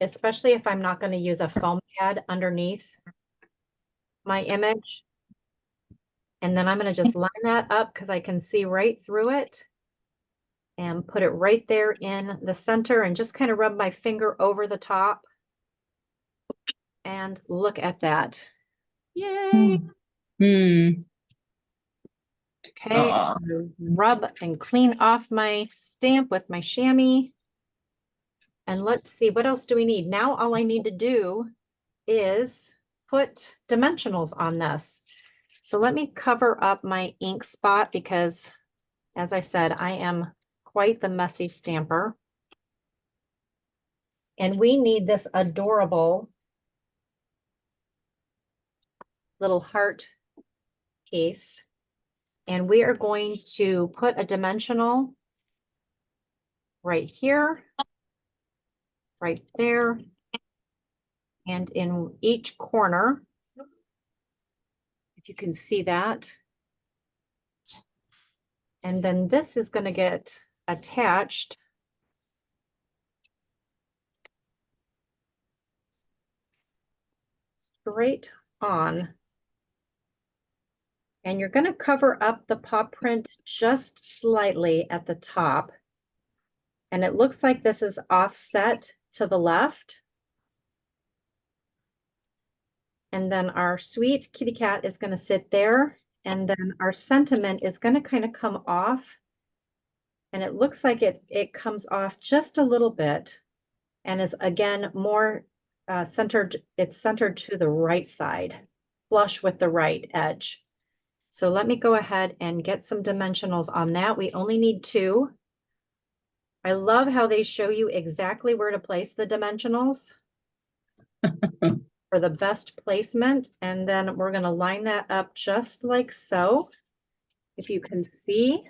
S1: Especially if I'm not going to use a foam pad underneath my image. And then I'm going to just line that up because I can see right through it. And put it right there in the center and just kind of rub my finger over the top. And look at that. Yay!
S4: Hmm.
S1: Okay,
S4: Aw.
S1: I'm gonna rub and clean off my stamp with my chamois. And let's see, what else do we need? Now all I need to do is put dimensionals on this. So let me cover up my ink spot because, as I said, I am quite the messy stamper. And we need this adorable little heart piece. And we are going to put a dimensional right here, right there, and in each corner, if you can see that. And then this is going to get attached straight on. And you're going to cover up the paw print just slightly at the top. And it looks like this is offset to the left. And then our sweet kitty cat is going to sit there. And then our sentiment is going to kind of come off. And it looks like it comes off just a little bit and is again more centered. It's centered to the right side, flush with the right edge. So let me go ahead and get some dimensionals on that. We only need 2. I love how they show you exactly where to place the dimensionals for the best placement. And then we're going to line that up just like so. If you can see,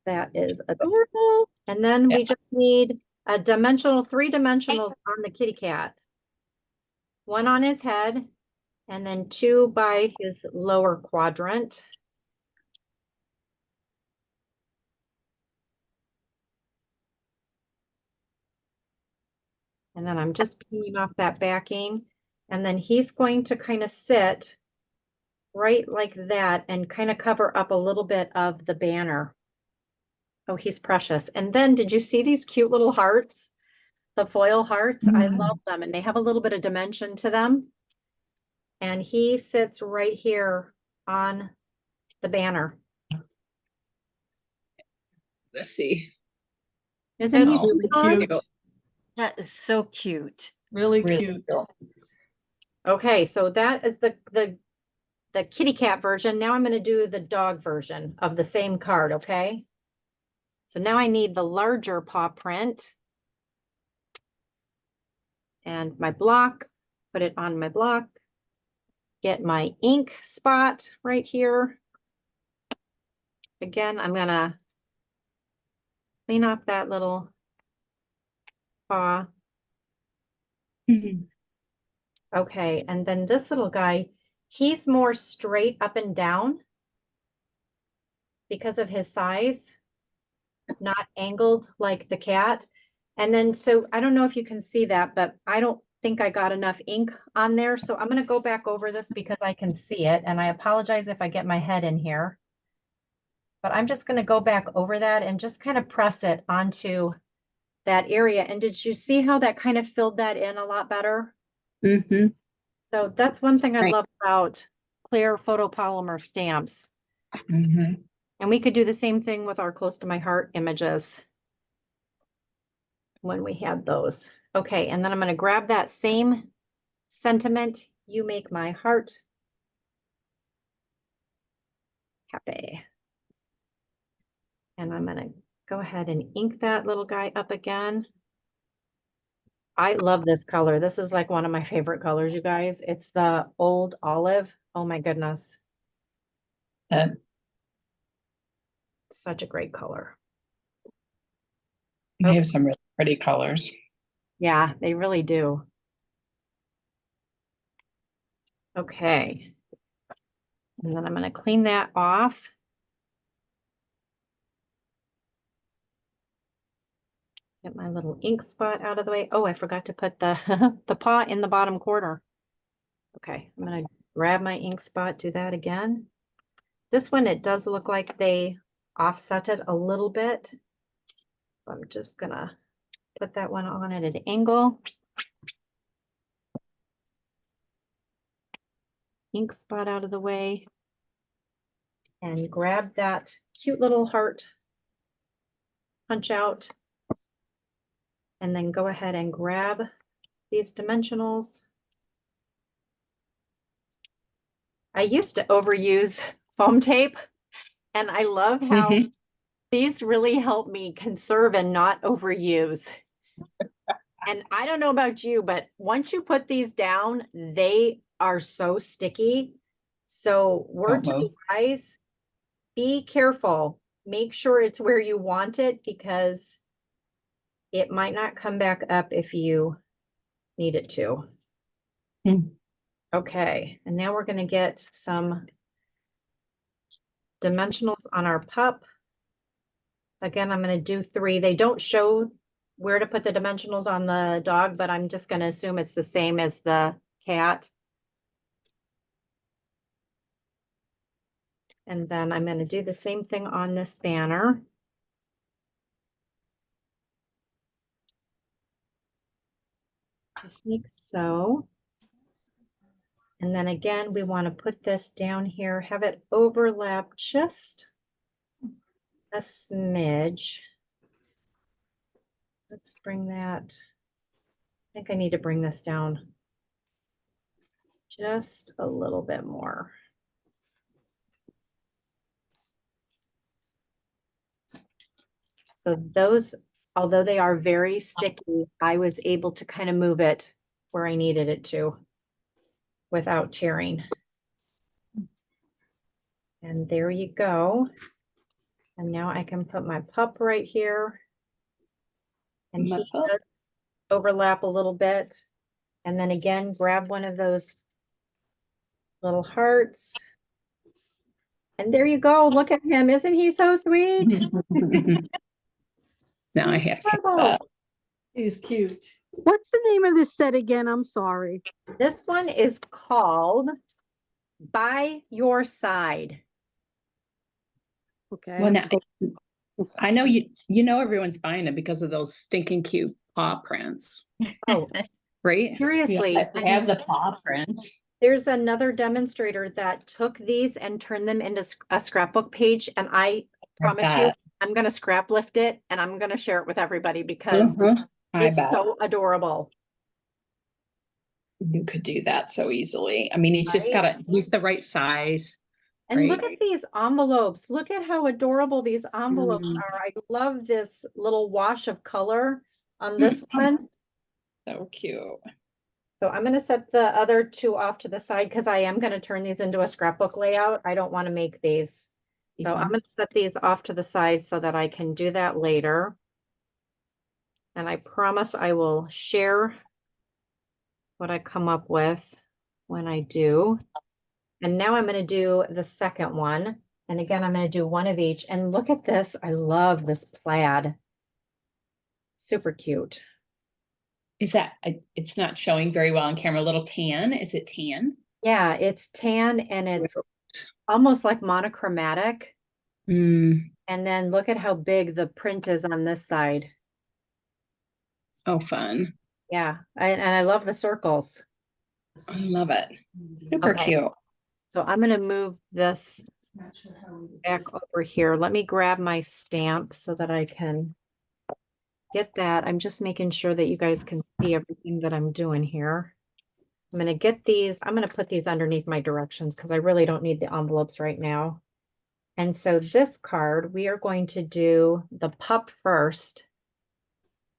S1: that is adorable. And then we just need a dimensional, 3 dimensionals on the kitty cat. 1 on his head, and then 2 by his lower quadrant. And then I'm just peeling off that backing. And then he's going to kind of sit right like that and kind of cover up a little bit of the banner. Oh, he's precious. And then did you see these cute little hearts? The foil hearts? I love them. And they have a little bit of dimension to them. And he sits right here on the banner.
S4: Let's see.
S1: Isn't he
S3: That's really
S1: cute?
S3: cute.
S2: That is so cute.
S3: Really
S4: Really
S3: cute.
S4: cool.
S1: Okay, so that is the kitty cat version. Now I'm going to do the dog version of the same card, okay? So now I need the larger paw print. And my block, put it on my block. Get my ink spot right here. Again, I'm going to clean off that little paw. Okay, and then this little guy, he's more straight up and down because of his size, not angled like the cat. And then, so I don't know if you can see that, but I don't think I got enough ink on there. So I'm going to go back over this because I can see it. And I apologize if I get my head in here. But I'm just going to go back over that and just kind of press it onto that area. And did you see how that kind of filled that in a lot better?
S2: Mm-hmm.
S1: So that's one thing I
S2: Right.
S1: love about clear photopolymer stamps.
S4: Mhm.
S1: And we could do the same thing with our close to my heart images when we had those. Okay, and then I'm going to grab that same sentiment, you make my heart happy. And I'm going to go ahead and ink that little guy up again. I love this color. This is like one of my favorite colors, you guys. It's the old olive. Oh my goodness.
S4: Uh,
S1: Such a great color.
S4: They have some really pretty colors.
S1: Yeah, they really do. Okay. And then I'm going to clean that off. Get my little ink spot out of the way. Oh, I forgot to put the, the paw in the bottom corner. Okay, I'm going to grab my ink spot, do that again. This one, it does look like they offset it a little bit. So I'm just going to put that one on at an angle. Ink spot out of the way. And grab that cute little heart punch out. And then go ahead and grab these dimensionals. I used to overuse foam tape, and I love how these really help me conserve and not overuse. And I don't know about you, but once you put these down, they are so sticky. So word to
S4: Don't
S1: the
S4: move.
S1: wise, be careful. Make sure it's where you want it because it might not come back up if you need it to.
S4: Hmm.
S1: Okay, and now we're gonna get some dimensionals on our pup. Again, I'm gonna do 3. They don't show where to put the dimensionals on the dog, but I'm just gonna assume it's the same as the cat. And then I'm gonna do the same thing on this banner. Just like so. And then again, we want to put this down here, have it overlap just a smidge. Let's bring that. I think I need to bring this down just a little bit more. So those, although they are very sticky, I was able to kind of move it where I needed it to without tearing. And there you go. And now I can put my pup right here. And
S4: My
S1: he
S4: pup.
S1: does overlap a little bit. And then again, grab one of those little hearts. And there you go. Look at him. Isn't he so sweet?
S4: Now I have to have
S1: Adorable.
S4: that.
S3: He's cute.
S5: What's the name of this set again? I'm sorry.
S1: This one is called By Your Side.
S5: Okay.
S4: Well,
S5: I'm
S4: now,
S5: go-
S4: I know you know everyone's buying it because of those stinking cute paw prints,
S1: Oh,
S4: right?
S1: seriously.
S4: Yeah, I
S1: And
S4: have the paw prints.
S1: there's another demonstrator that took these and turned them into a scrapbook page. And I promise you,
S4: bet.
S1: I'm going to scrap lift it and I'm going to share it with everybody because
S4: I
S1: it's
S4: bet
S1: so adorable.
S4: you could do that so easily. I mean, he's just
S1: Right?
S4: he's the right size.
S1: And look
S4: Right.
S1: at these envelopes. Look at how adorable these envelopes
S4: Mm.
S1: are. I love this little wash of color on this one.
S4: So cute.
S1: So I'm going to set the other 2 off to the side because I am going to turn these into a scrapbook layout. I don't want to make these. So I'm going to set these off to the side so that I can do that later. And I promise I will share what I come up with when I do. And now I'm going to do the second one. And again, I'm going to do one of each. And look at this. I love this plaid. Super cute.
S4: Is that it's not showing very well on camera? A little tan. Is it tan?
S1: Yeah, it's tan and it's almost like monochromatic.
S4: Mm.
S1: And then look at how big the print is on this side.
S4: Oh, fun.
S1: Yeah, and I love the circles.
S4: I love it. Super
S1: Okay.
S4: cute.
S1: So I'm going to move this back over here. Let me grab my stamp so that I can get that. I'm just making sure that you guys can see everything that I'm doing here. I'm going to get these. I'm going to put these underneath my directions because I really don't need the envelopes right now. And so this card, we are going to do the pup first.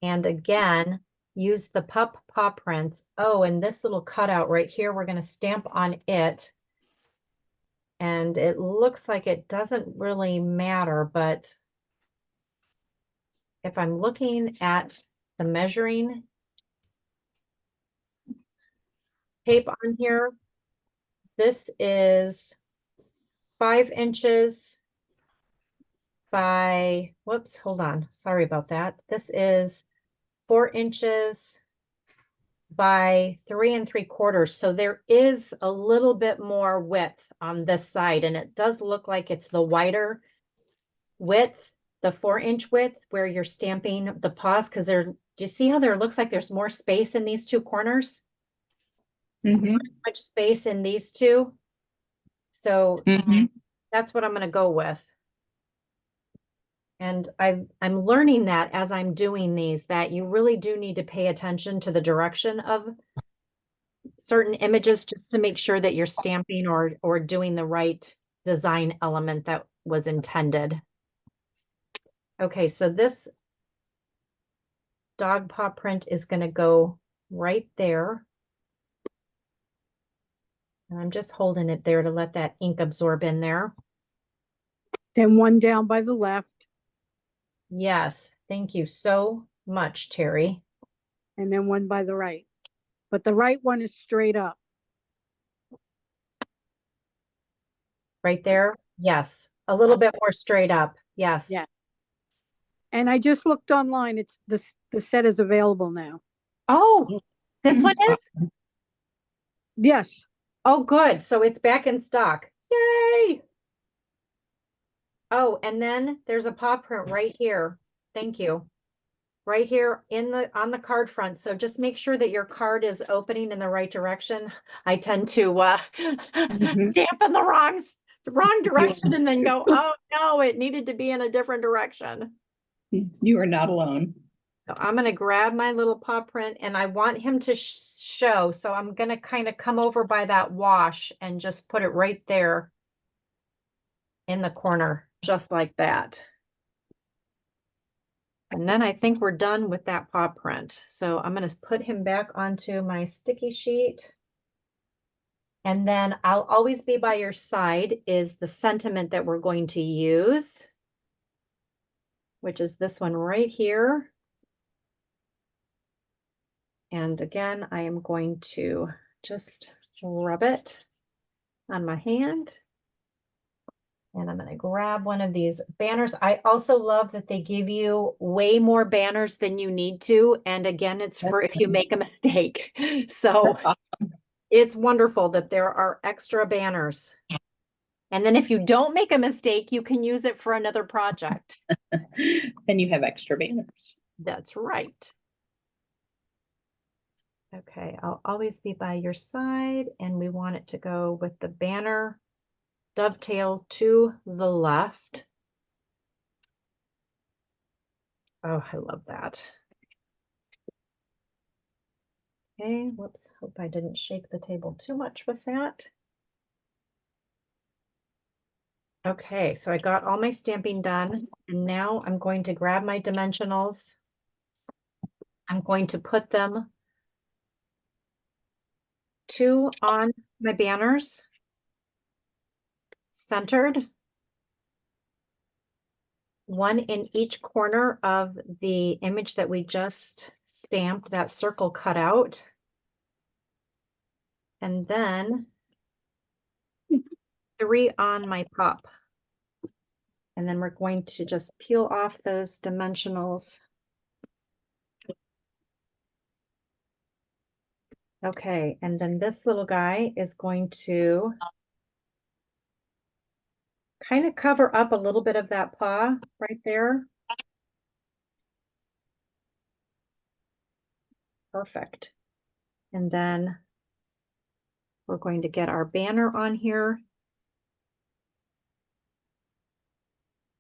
S1: And again, use the pup paw prints. Oh, and this little cutout right here, we're going to stamp on it. And it looks like it doesn't really matter, but if I'm looking at the measuring tape on here, this is 5 inches by, whoops, hold on. Sorry about that. This is 4 inches by 3 3/4. So there is a little bit more width on this side, and it does look like it's the wider width, the 4-inch width where you're stamping the paws, because there, do you see how there looks like there's more space in these 2 corners?
S4: Mm-hmm.
S1: Much space in these 2. So that's what I'm going to go with. And I'm learning that as I'm doing these, that you really do need to pay attention to the direction of certain images just to make sure that you're stamping or doing the right design element that was intended. Okay, so this dog paw print is gonna go right there. And I'm just holding it there to let that ink absorb in there.
S5: Then one down by the left,
S1: Yes, thank you so much, Terry.
S5: and then one by the right. But the right one is straight up.
S1: Right there. Yes, a little bit more straight up. Yes.
S5: Yeah. And I just looked online. It's the set is available now.
S1: Oh, this one is?
S5: Yes.
S1: Oh, good. So it's back in stock. Yay. Oh, and then there's a paw print right here. Thank you. Right here on the card front. So just make sure that your card is opening in the right direction. I tend to stamp in the wrong direction and then go, oh no, it needed to be in a different direction.
S4: You are not alone.
S1: So I'm going to grab my little paw print and I want him to show. So I'm going to kind of come over by that wash and just put it right there in the corner, just like that. And then I think we're done with that paw print. So I'm going to put him back onto my sticky sheet. And then I'll always be by your side is the sentiment that we're going to use, which is this one right here. And again, I am going to just rub it on my hand. And I'm going to grab one of these banners. I also love that they give you way more banners than you need to. And again, it's for if you make a mistake. So it's wonderful that there are extra banners. And then if you don't make a mistake, you can use it for another project.
S4: Then you have extra banners.
S1: That's right. Okay, I'll always be by your side, and we want it to go with the banner dovetail to the left. Oh, I love that. Okay, whoops, hope I didn't shake the table too much with that. Okay, so I got all my stamping done, and now I'm going to grab my dimensionals. I'm going to put them 2 on my banners, centered, 1 in each corner of the image that we just stamped, that circle cut out. And then 3 on my pop. And then we're going to just peel off those dimensionals. Okay, and then this little guy is going to kind of cover up a little bit of that paw right there. Perfect. And then we're going to get our banner on here.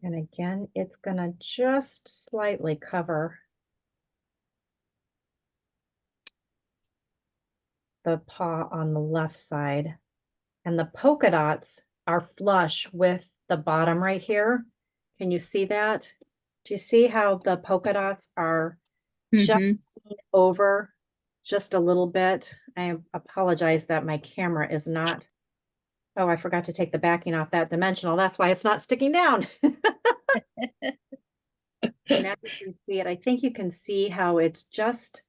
S1: And again, it's going to just slightly cover the paw on the left side. And the polka dots are flush with the bottom right here. Can you see that? Do you see how the polka dots are just over just a little bit? I apologize that my camera is not. Oh, I forgot to take the backing off that dimensional. That's why it's not sticking down. Now you can see it. I think you can see how it's just,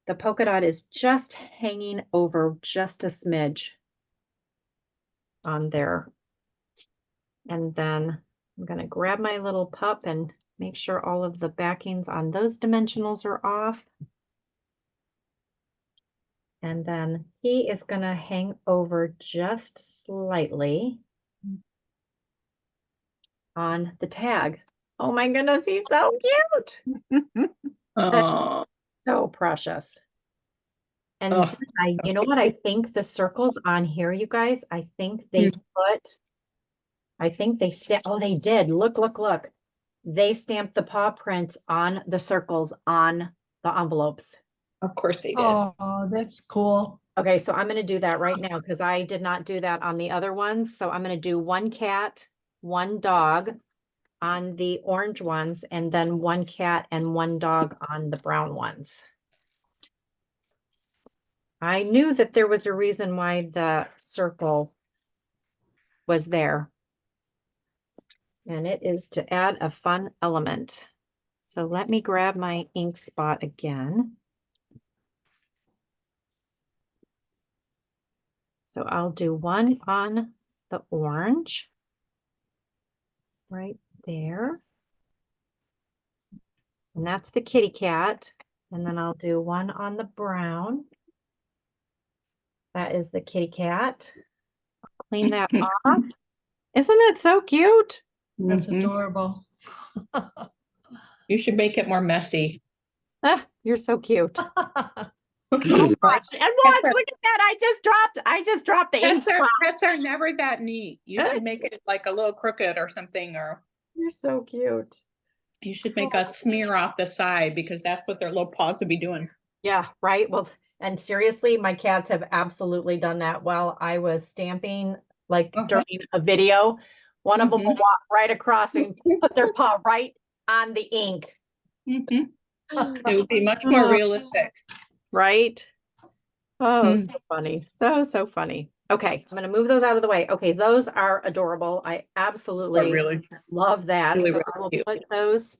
S1: the polka dot is just hanging over just a smidge on there. And then I'm going to grab my little pup and make sure all of the backings on those dimensionals are off. And then he is going to hang over just slightly on the tag. Oh my goodness, he's so cute.
S4: Oh,
S1: So precious. And
S4: Oh,
S1: you know what I think the circles on here, you guys, I think they stamped, oh, they did. Look. They stamped the paw prints on the circles on the envelopes.
S4: of course they did.
S3: Oh, that's cool.
S1: Okay, so I'm going to do that right now because I did not do that on the other ones. So I'm going to do 1 cat, 1 dog on the orange ones and then 1 cat and 1 dog on the brown ones. I knew that there was a reason why the circle was there. And it is to add a fun element. So let me grab my ink spot again. So I'll do 1 on the orange right there. And that's the kitty cat. And then I'll do 1 on the brown. That is the kitty cat. I'll clean that off. Isn't that so cute?
S3: That's
S4: Mhm.
S3: adorable.
S4: You should make it more messy.
S1: Ah, you're so cute.
S4: But
S1: And watch, look
S4: That's a-
S1: at that. I just dropped the ink spot.
S4: pets are never that neat. You should make it like a little crooked or something, or
S1: You're so cute.
S4: you should make a smear off the side because that's what their little paws would be doing.
S1: Yeah, right. Well, and seriously, my cats have absolutely done that while I was stamping, like
S4: Uh-huh.
S1: during a video. One of them will
S4: Mhm.
S1: walk right across and put their paw right on the ink.
S4: Mhm. It would be much more realistic.
S1: Right? Oh,
S4: Mm.
S1: so funny. So funny. Okay, I'm gonna move those out of the way. Okay, those are adorable. I absolutely
S4: Really,
S1: love that.
S4: really,
S1: So
S4: really
S1: I will
S4: cute.
S1: put those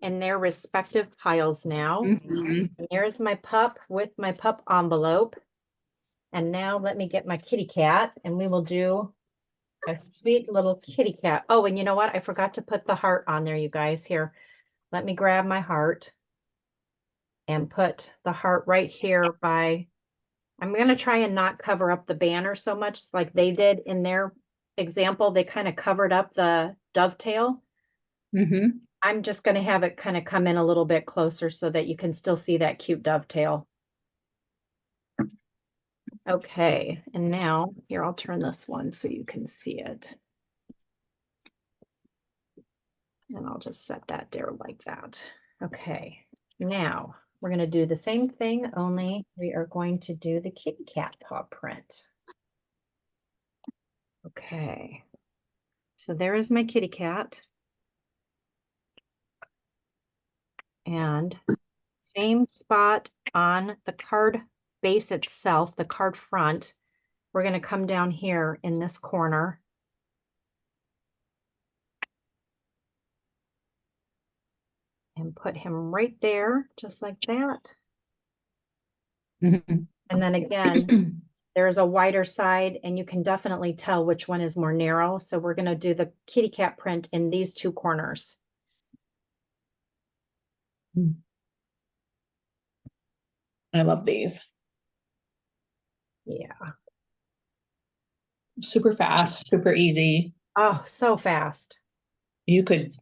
S1: in their respective piles now.
S4: Mhm.
S1: And there's my pup with my pup envelope. And now let me get my kitty cat and we will do a sweet little kitty cat. Oh, and you know what? I forgot to put the heart on there, you guys. Here, let me grab my heart and put the heart right here by, I'm going to try and not cover up the banner so much like they did in their example. They kind of covered up the dovetail.
S4: Mhm.
S1: I'm just going to have it kind of come in a little bit closer so that you can still see that cute dovetail. Okay, and now here, I'll turn this one so you can see it. And I'll just set that there like that. Okay, now we're going to do the same thing, only we are going to do the kitty cat paw print. Okay, so there is my kitty cat. And same spot on the card base itself, the card front. We're going to come down here in this corner. And put him right there, just like that.
S4: Mhm.
S1: And then again, there's a wider side and you can definitely tell which one is more narrow. So we're going to do the kitty cat print in these 2 corners.
S4: I love these.
S1: Yeah.
S4: Super fast, super easy.
S1: Oh, so fast.
S4: You could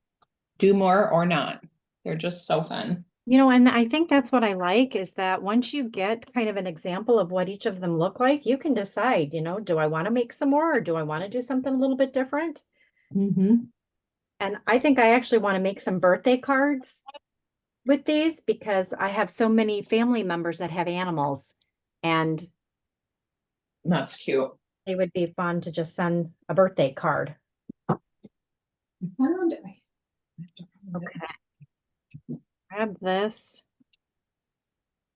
S4: do more or not. They're just so fun.
S1: You know, and I think that's what I like is that once you get kind of an example of what each of them look like, you can decide, you know, do I want to make some more or do I want to do something a little bit different?
S4: Mhm.
S1: And I think I actually want to make some birthday cards with these because I have so many family members that have animals and
S4: That's cute.
S1: it would be fun to just send a birthday card.
S4: Found it.
S1: Okay. Grab this.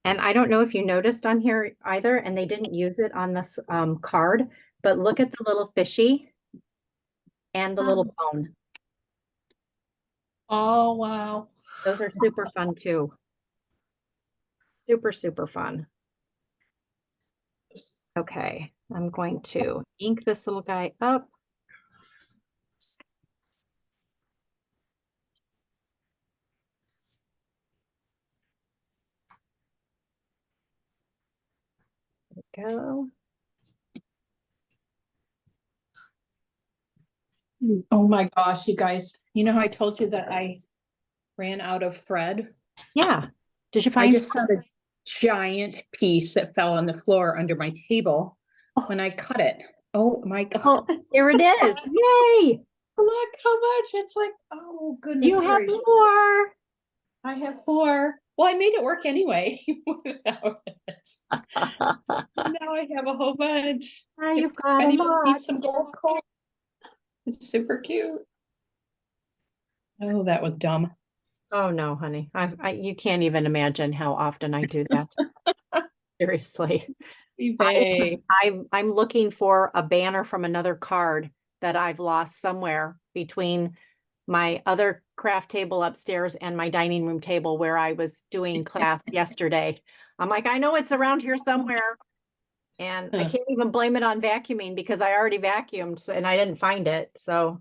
S1: And I don't know if you noticed on here either, and they didn't use it on this card, but look at the little fishy and the little bone.
S3: Oh, wow.
S1: Those are super fun too. Super, super fun. Okay, I'm going to ink this little guy up. There we go.
S4: Oh my gosh, you guys, you know how I told you that I ran out of thread?
S1: Yeah. Did you
S4: I
S1: find
S4: just found a giant piece that fell on the floor under my table when I cut it. Oh my God.
S1: Oh, here it is. Yay!
S4: Look how much. It's like, oh goodness
S1: You have
S4: gracious.
S1: more.
S4: I have 4. Well, I made it work anyway without it. Now I have a whole bunch.
S1: Now
S4: If
S1: you've got a
S4: anybody
S1: lot.
S4: needs some gold coin, it's super cute. Oh, that was dumb.
S1: Oh, no, honey. You can't even imagine how often I do that. Seriously.
S4: eBay.
S1: I'm looking for a banner from another card that I've lost somewhere between my other craft table upstairs and my dining room table where I was doing class yesterday. I'm like, I know it's around here somewhere. And I
S4: Huh.
S1: can't even blame it on vacuuming because I already vacuumed and I didn't find it. So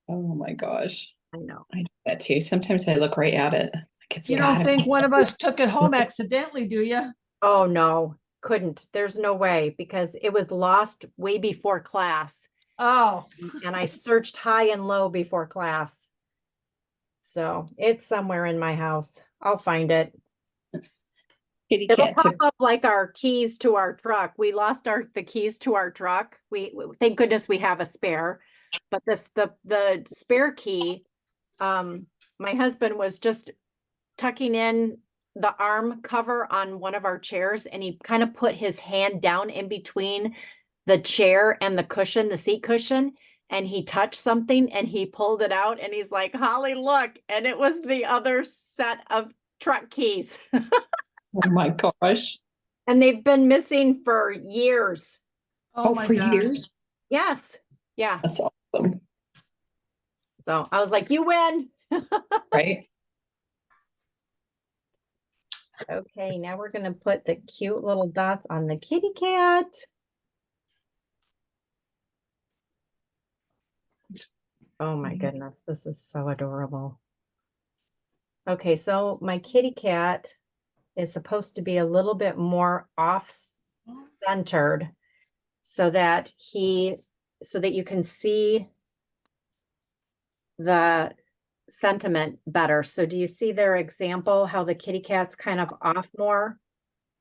S4: Oh my gosh.
S1: I know.
S4: I do that too. Sometimes I look right at it. Like it's
S3: You don't
S4: gotta
S3: think
S4: be.
S3: one of us took it home accidentally, do you?
S1: Oh, no, couldn't. There's no way because it was lost way before class.
S3: Oh,
S1: And I searched high and low before class. So it's somewhere in my house. I'll find it.
S4: Kitty
S1: It'll
S4: cat
S1: pop
S4: took.
S1: up like our keys to our truck. We lost the keys to our truck. Thank goodness we have a spare. But the spare key, my husband was just tucking in the arm cover on one of our chairs and he kind of put his hand down in between the chair and the cushion, the seat cushion, and he touched something and he pulled it out and he's like, Holly, look, and it was the other set of truck keys.
S4: Oh my gosh.
S1: And they've been missing for years.
S3: oh
S4: Oh,
S3: my
S4: for
S3: God.
S4: years.
S1: Yes. Yeah.
S4: That's awesome.
S1: So I was like, you win.
S4: Right?
S1: Okay, now we're gonna put the cute little dots on the kitty cat. Oh my goodness, this is so adorable. Okay, so my kitty cat is supposed to be a little bit more off-centered so that you can see the sentiment better. So do you see their example, how the kitty cat's kind of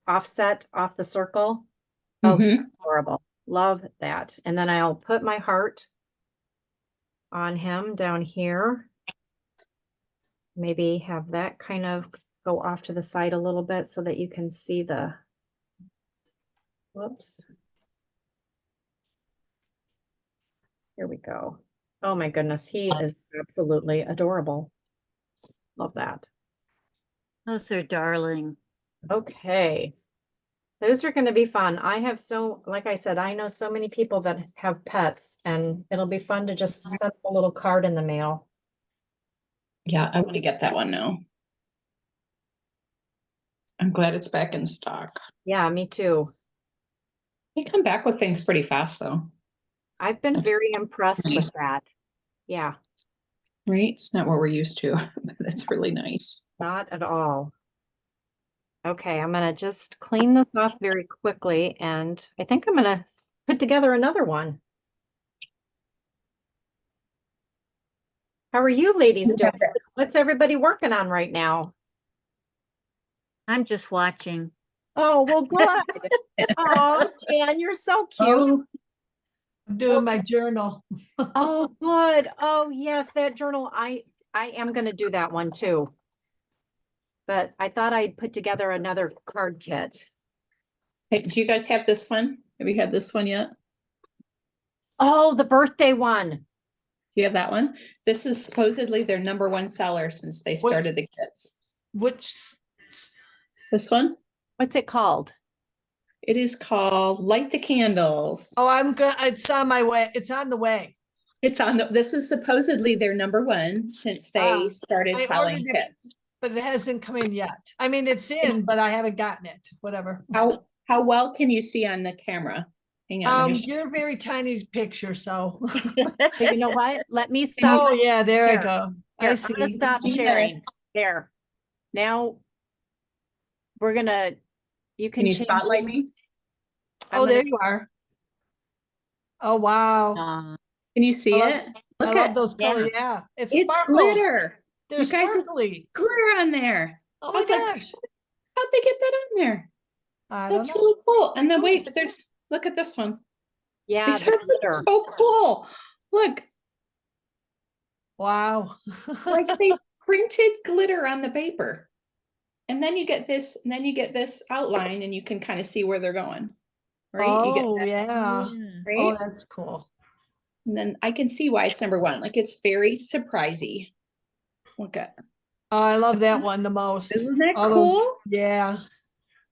S1: offset off the circle? Oh,
S4: Mhm.
S1: horrible. Love that. And then I'll put my heart on him down here. Maybe have that kind of go off to the side a little bit so that you can see the, whoops. Here we go. Oh my goodness, he is absolutely adorable. Love that.
S2: Those are darling.
S1: Okay. Those are going to be fun. Like I said, I know so many people that have pets and it'll be fun to just send a little card in the mail.
S4: Yeah, I want to get that one now. I'm glad it's back in stock.
S1: Yeah, me too.
S4: They come back with things pretty fast though,
S1: I've been
S4: That's
S1: very impressed with
S4: nice.
S1: that. Yeah,
S4: right? It's not what we're used to. That's really nice.
S1: not at all. Okay, I'm gonna just clean this off very quickly and I think I'm gonna put together another one. How are you ladies doing? What's everybody working on right now?
S2: I'm just watching.
S1: Oh, well, good. Oh, Jan, you're so cute.
S4: Oh,
S3: I'm doing my journal.
S1: Oh, good. Oh, yes, that journal. I am gonna do that one too. But I thought I'd put together another card kit.
S4: hey, do you guys have this one? Have you had this one yet?
S1: Oh, the birthday one.
S4: Do you have that one? This is supposedly their #1 seller since they
S3: What-
S4: started the kits.
S3: Which,
S4: This one?
S1: What's it called?
S4: It is called Light the Candles.
S3: oh, I'm good. It's on my way. It's on the way.
S4: It's on this is supposedly their #1 since they
S3: Ah,
S4: started
S3: I
S4: selling
S3: ordered it.
S4: kits.
S3: But it hasn't come in yet. I mean, it's in, but I haven't gotten it, whatever.
S4: How well can you see on the camera? Hang on.
S3: You're a very tiny picture, so.
S1: But you know what? Let me
S3: Oh,
S1: stop.
S3: yeah, there I
S1: Here.
S3: go.
S1: Here,
S3: I
S1: I'm gonna
S3: see.
S1: stop
S4: See
S1: sharing. There. Now we're gonna, you
S4: Can
S1: can
S4: you
S1: change.
S4: spotlight me?
S1: I'm
S3: Oh, there
S1: gonna-
S3: you are. Oh, wow.
S4: Can you see
S3: I
S4: it?
S3: I
S4: Look
S3: love
S4: at
S3: those colors.
S2: Yeah.
S3: Yeah, it's
S4: it's
S3: sparkles.
S4: glitter.
S3: They're
S4: You guys have
S3: sparkly.
S4: glitter on there.
S3: Oh
S4: I
S3: my
S4: was like,
S3: gosh.
S4: how'd they get that on there?
S3: I don't
S4: That's
S3: know.
S4: really cool. And then
S3: Cool.
S4: wait, but look at this one.
S1: Yeah,
S4: These
S1: the
S4: are
S1: glitter.
S4: so cool. Look,
S3: Wow.
S4: like they printed glitter on the paper. And then you get this outline and you can kind of see where they're going. Right? You get
S3: Oh,
S4: that,
S3: yeah. Oh,
S4: right?
S3: that's cool.
S4: And then I can see why it's #1. Like it's very surprising. Look at,
S3: Oh, I love that one the most.
S4: isn't that
S3: All those-
S4: cool?
S3: Yeah.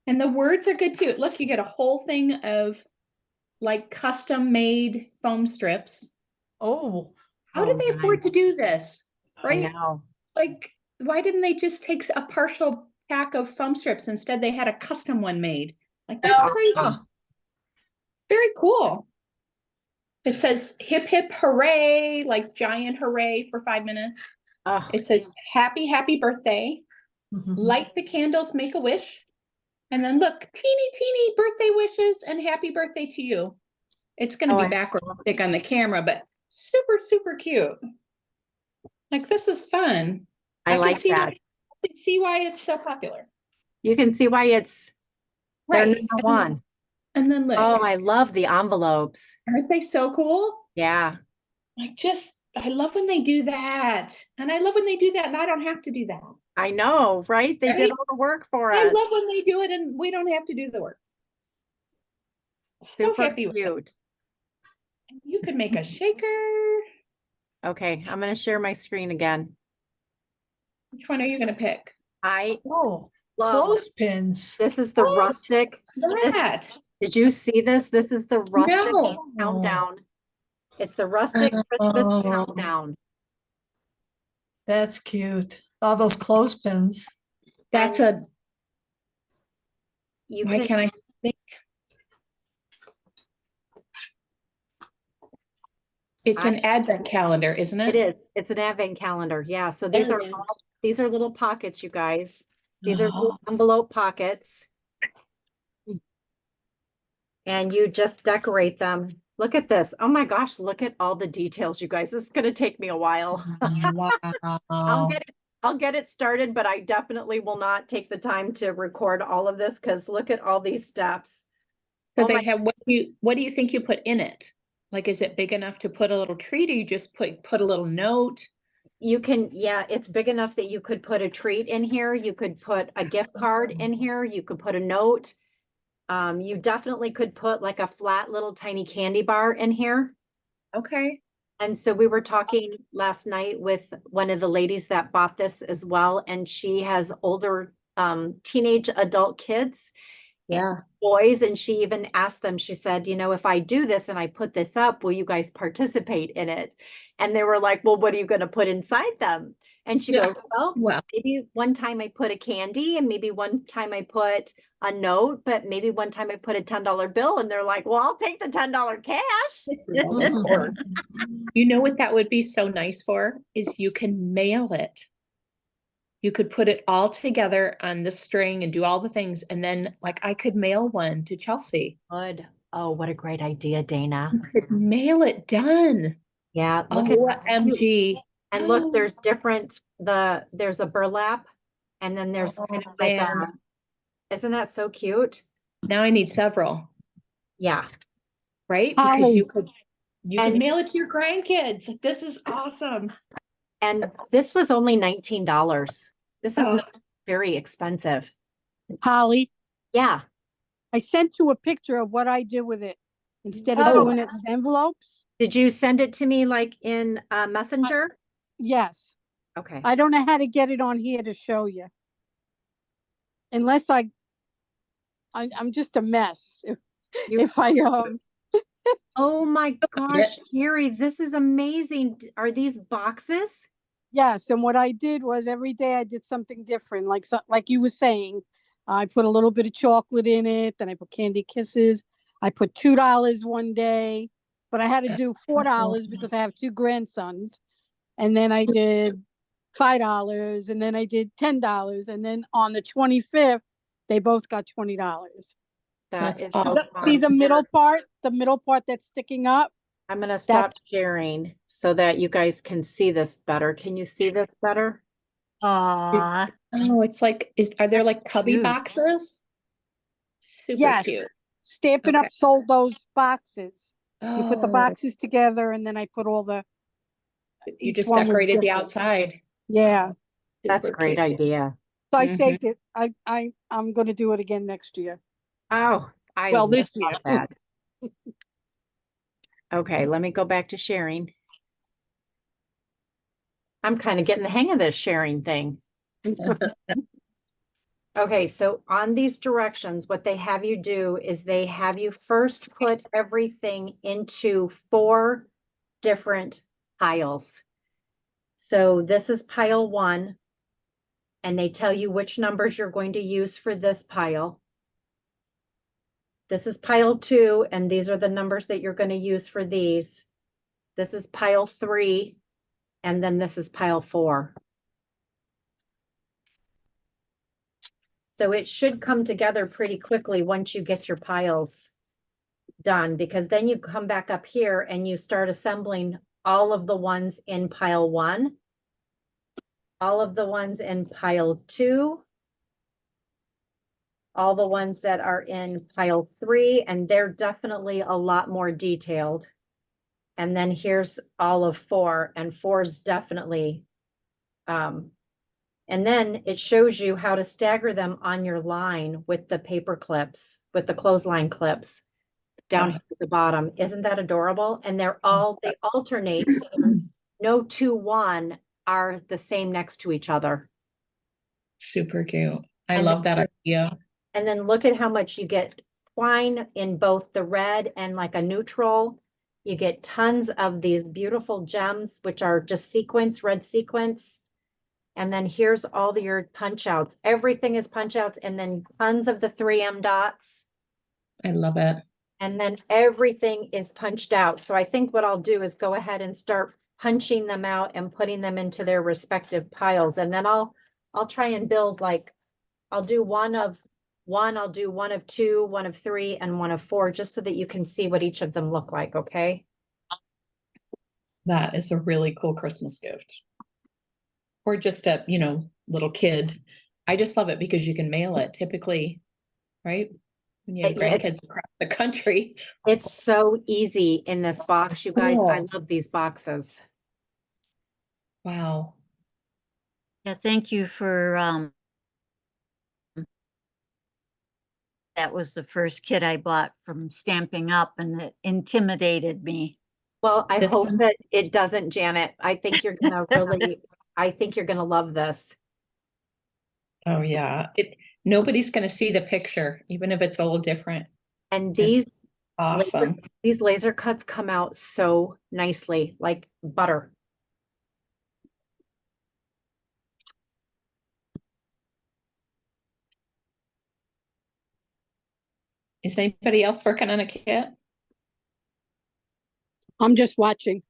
S4: And the words are good too. Look, you get a whole thing of like custom made foam strips.
S3: Oh,
S4: How did
S1: Oh,
S4: they afford to
S1: nice.
S4: do this?
S1: I
S4: Right?
S1: know.
S4: Like, why didn't they just take a partial pack of foam strips? Instead, they had a custom one made. Like, that's crazy.
S3: Huh.
S4: Very cool. It says hip hip hooray, like giant hooray for 5 minutes.
S1: Oh,
S4: It says happy, happy birthday. Light the candles, make a wish. And then look, teeny birthday wishes and happy birthday to you. It's going to
S1: Oh,
S4: be
S1: I
S4: backward thick on the camera, but super cute. Like, this is fun.
S1: I
S4: can
S1: like
S4: see
S1: that.
S4: I can see why it's so popular.
S1: You can see why it's their
S4: Right.
S1: number one.
S4: And then look,
S1: Oh, I love the envelopes.
S4: aren't they so cool?
S1: Yeah,
S4: I love when they do that. And I love when they do that and I don't have to do that.
S1: I know, right? They did
S4: Right?
S1: all the work for
S4: I
S1: us.
S4: love when they do it and we don't have to do the work. So
S1: Super
S4: happy with it.
S1: cute.
S4: You could make a shaker.
S1: Okay, I'm gonna share my screen again.
S4: Which one are you going to pick?
S1: I
S3: Oh,
S1: love,
S3: clothespins.
S1: this is the
S4: What?
S1: rustic.
S4: What's that?
S1: Did you see this? This is the rustic
S4: No.
S1: countdown. It's the rustic Christmas
S4: Oh.
S1: countdown.
S3: That's cute. All those clothespins.
S4: That's
S1: And
S4: a,
S1: You
S4: why
S1: can,
S4: can't I think? It's an advent calendar, isn't it?
S1: it is, it's an advent calendar. Yeah, so
S4: There
S1: these are
S4: it is.
S1: all, these are little pockets, you guys. These are little
S4: Oh.
S1: envelope pockets. And you just decorate them. Look at this. Oh my gosh, look at all the details, you guys. This is gonna take me a while.
S4: Wow.
S1: I'll get it started, but I definitely will not take the time to record all of this because look at all these steps.
S4: So
S1: Oh
S4: they
S1: my-
S4: have, what do you think you put in it? Like, is it big enough to put a little treat or you just put a little note?
S1: You can, yeah, it's big enough that you could put a treat in here. You could put a gift card in here. You could put a note. You definitely could put like a flat little tiny candy bar in here.
S4: Okay.
S1: And so we were talking last night with one of the ladies that bought this as well, and she has older teenage adult kids,
S4: Yeah.
S1: boys, and she even asked them, she said, you know, if I do this and I put this up, will you guys participate in it? And they were like, well, what are you going to put inside them? And she
S4: Yeah.
S1: goes, well,
S4: Well,
S1: maybe one time I put a candy and maybe one time I put a note, but maybe one time I put a $10 bill. And they're like, well, I'll take the $10 cash.
S4: of course. You know what that would be so nice for is you can mail it. You could put it all together on the string and do all the things. And then like I could mail one to Chelsea.
S1: Good. Oh, what a great idea, Dana.
S4: You could mail it done.
S1: Yeah, look at
S4: OMG.
S1: and look, there's different, there's a burlap and then there's
S4: Oh,
S1: kind of like
S4: man.
S1: isn't that so cute?
S4: Now I need several,
S1: Yeah.
S4: right? Because
S5: Holly.
S4: you could
S1: And-
S4: mail it to your grandkids. This is awesome.
S1: And this was only $19. This is
S4: Oh.
S1: not very expensive.
S5: Holly,
S1: Yeah.
S5: I sent you a picture of what I did with it. Instead of
S1: Oh.
S5: doing it with envelopes.
S1: Did you send it to me like in Messenger?
S5: Yes,
S1: Okay.
S5: I don't know how to get it on here to show you. Unless I'm just a mess.
S1: You-
S5: If I,
S1: Oh my
S4: Yeah.
S1: gosh, Jerry, this is amazing. Are these boxes?
S5: yes, and what I did was every day I did something different, like you were saying. I put a little bit of chocolate in it, then I put candy kisses. I put $2 one day, but I had to do $4 because I have two grandsons. And then I did $5, and then I did $10, and then on the 25th, they both got $20.
S1: That
S4: That's
S1: is
S4: awesome.
S1: so
S5: See
S1: fun.
S5: the middle part that's sticking up?
S1: I'm gonna stop
S5: That's-
S1: sharing so that you guys can see this better. Can you see this better?
S5: Aww.
S4: Oh, it's like, are there like cubby
S1: cute.
S4: boxes? Super
S5: Yes.
S4: cute.
S5: Stampin'
S4: Okay.
S5: Up sold those boxes. You put the
S4: Oh,
S5: boxes together, and then I put all the,
S4: you
S5: each
S4: just
S5: one was
S4: decorated the
S5: different.
S4: outside.
S5: yeah.
S1: That's a
S4: Super
S1: great
S4: cute.
S1: idea.
S5: So I
S4: Mhm.
S5: saved it. I'm gonna do it again next year.
S1: Oh, I
S5: Well,
S1: love
S5: this year.
S1: that. Okay, let me go back to sharing. I'm kind of getting the hang of this sharing thing. Okay, so on these directions, what they have you do is they have you first put everything into 4 different piles. So this is pile 1, and they tell you which numbers you're going to use for this pile. This is pile 2, and these are the numbers that you're going to use for these. This is pile 3, and then this is pile 4. So it should come together pretty quickly once you get your piles done, because then you come back up here and you start assembling all of the ones in pile 1, all of the ones in pile 2, all the ones that are in pile 3, and they're definitely a lot more detailed. And then here's all of 4, and 4 is definitely, and then it shows you how to stagger them on your line with the paper clips, with the clothesline clips down here at the bottom. Isn't that adorable? And they alternate. So no 2, 1 are the same next to each other.
S4: Super cute. I
S1: And
S4: love that idea.
S1: And then look at how much you get twine in both the red and like a neutral. You get tons of these beautiful gems, which are just sequins, red sequins. And then here's all your punch outs. Everything is punch outs, and then tons of the 3M dots.
S4: I love it.
S1: And then everything is punched out. So I think what I'll do is go ahead and start punching them out and putting them into their respective piles. And then I'll try and build like, I'll do one of 2, 1 of 3, and 1 of 4, just so that you can see what each of them look like, okay?
S4: That is a really cool Christmas gift. Or just a, little kid. I just love it because you can mail it typically, right? When you have
S1: Yeah,
S4: grandkids across the country.
S1: it's so easy in this box, you guys. I
S4: Cool.
S1: love these boxes.
S4: Wow.
S2: Yeah, thank you for, that was the first kit I bought from Stamping Up, and it intimidated me.
S1: Well, I
S4: This
S1: hope
S4: one?
S1: that it doesn't, Janet. I think you're gonna I think you're gonna love this.
S4: Oh yeah. Nobody's gonna see the picture, even if it's a little different.
S1: And
S4: It's awesome.
S1: these laser cuts come out so nicely, like butter.
S4: Is anybody else working on a kit?
S5: I'm just watching.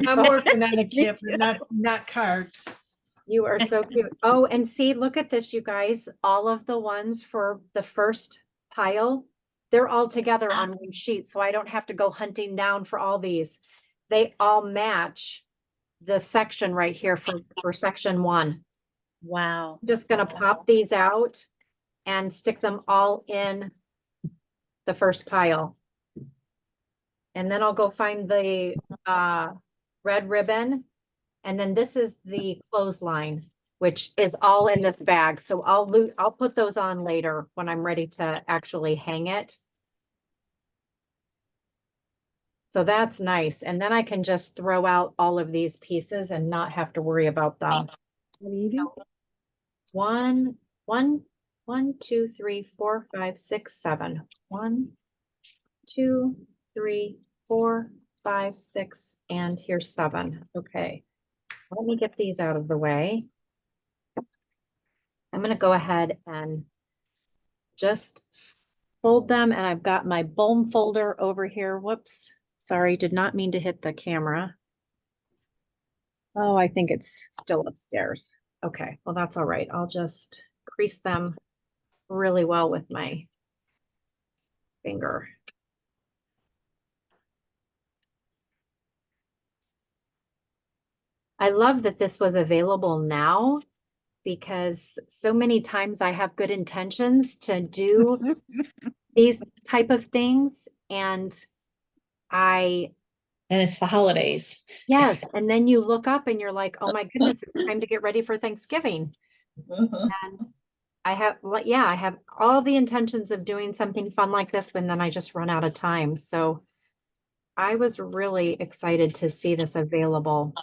S3: I'm working on a
S1: Me
S3: kit,
S1: too.
S3: but not cards.
S1: You are so cute. Oh, and see, look at this, you guys. All of the ones for the first pile, they're all together on one sheet, so I don't have to go hunting down for all these. They all match the section right here for section 1.
S2: Wow.
S1: Just gonna pop these out and stick them all in the first pile. And then I'll go find the red ribbon. And then this is the clothesline, which is all in this bag. So I'll put those on later when I'm ready to actually hang it. So that's nice. And then I can just throw out all of these pieces and not have to worry about them. One, 2, 3, 4, 5, 6, 7. 1, 2, 3, 4, 5, 6, and here's 7. Okay. Let me get these out of the way. I'm going to go ahead and just fold them, and I've got my Bohm folder over here. Whoops. Sorry, did not mean to hit the camera. Oh, I think it's still upstairs. Okay, well, that's all right. I'll just crease them really well with my finger. I love that this was available now, because so many times I have good intentions to do these type of things, and
S4: And it's the holidays.
S1: yes, and then you look up and you're like, oh my goodness, it's time to get ready for Thanksgiving. And I have all the intentions of doing something fun like this, and then I just run out of time. So I was really excited to see this available.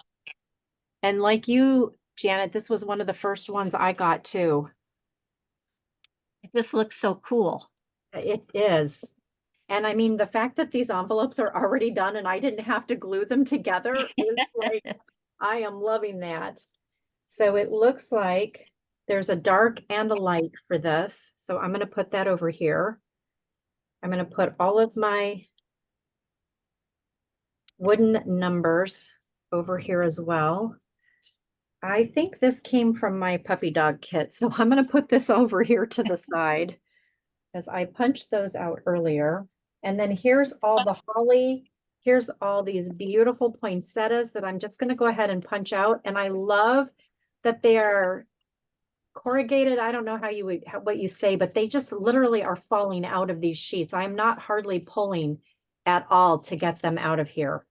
S1: And like you, Janet, this was one of the first ones I got too.
S2: It just looks so cool.
S1: It is. And I mean, the fact that these envelopes are already done and I didn't have to glue them together is like, I am loving that. So it looks like there's a dark and a light for this. So I'm going to put that over here. I'm going to put all of my wooden numbers over here as well. I think this came from my puppy dog kit. So I'm going to put this over here to the side as I punched those out earlier. And then here's all the holly. Here's all these beautiful poinsettias that I'm just going to go ahead and punch out. And I love that they are corrugated. I don't know how you would, what you say, but they just literally are falling out of these sheets. I'm not hardly pulling at all to get them out of here.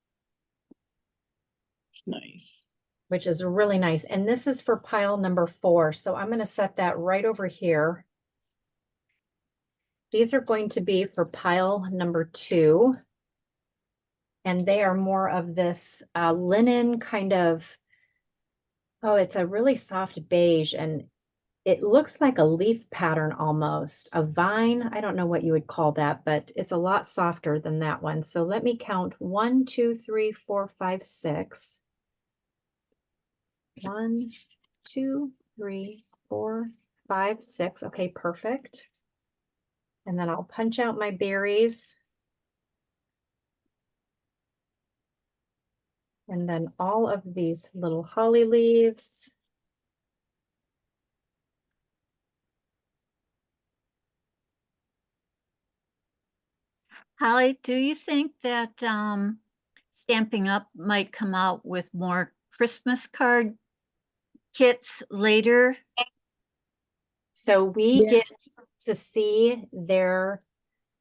S4: Nice.
S1: Which is really nice. And this is for pile number 4. So I'm going to set that right over here. These are going to be for pile number 2. And they are more of this linen kind of, oh, it's a really soft beige and it looks like a leaf pattern almost, a vine. I don't know what you would call that, but it's a lot softer than that one. So let me count 1, 2, 3, 4, 5, 6. 1, 2, 3, 4, 5, 6. Okay, perfect. And then I'll punch out my berries. And then all of these little holly leaves.
S2: Holly, do you think that Stampin' Up might come out with more Christmas card kits later?
S1: So we
S5: Yeah.
S1: get to see their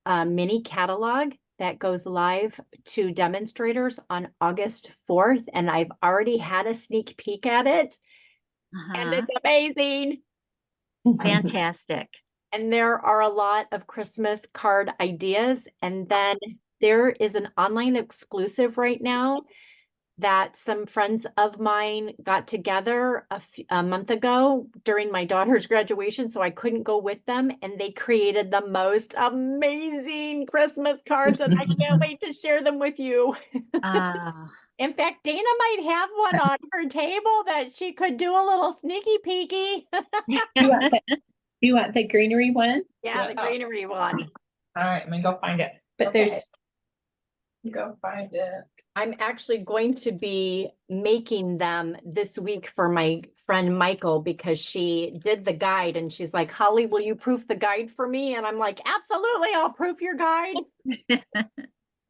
S1: mini catalog that goes live to demonstrators on August 4th. And I've already had a sneak peek at it. And
S2: Uh-huh.
S1: it's amazing.
S2: Fantastic.
S1: And there are a lot of Christmas card ideas. And then there is an online exclusive right now that some friends of mine got together a month ago during my daughter's graduation. So I couldn't go with them. And they created the most amazing Christmas cards. And I can't wait to share them with you. In fact, Dana might have one on her table that she could do a little sneaky peeky.
S4: You want the greenery one?
S1: Yeah, the greenery one.
S4: All right, I'm gonna go find it. But
S1: Okay.
S4: there's, go find it.
S1: I'm actually going to be making them this week for my friend Michael because she did the guide and she's like, Holly, will you proof the guide for me? And I'm like, absolutely, I'll proof your guide.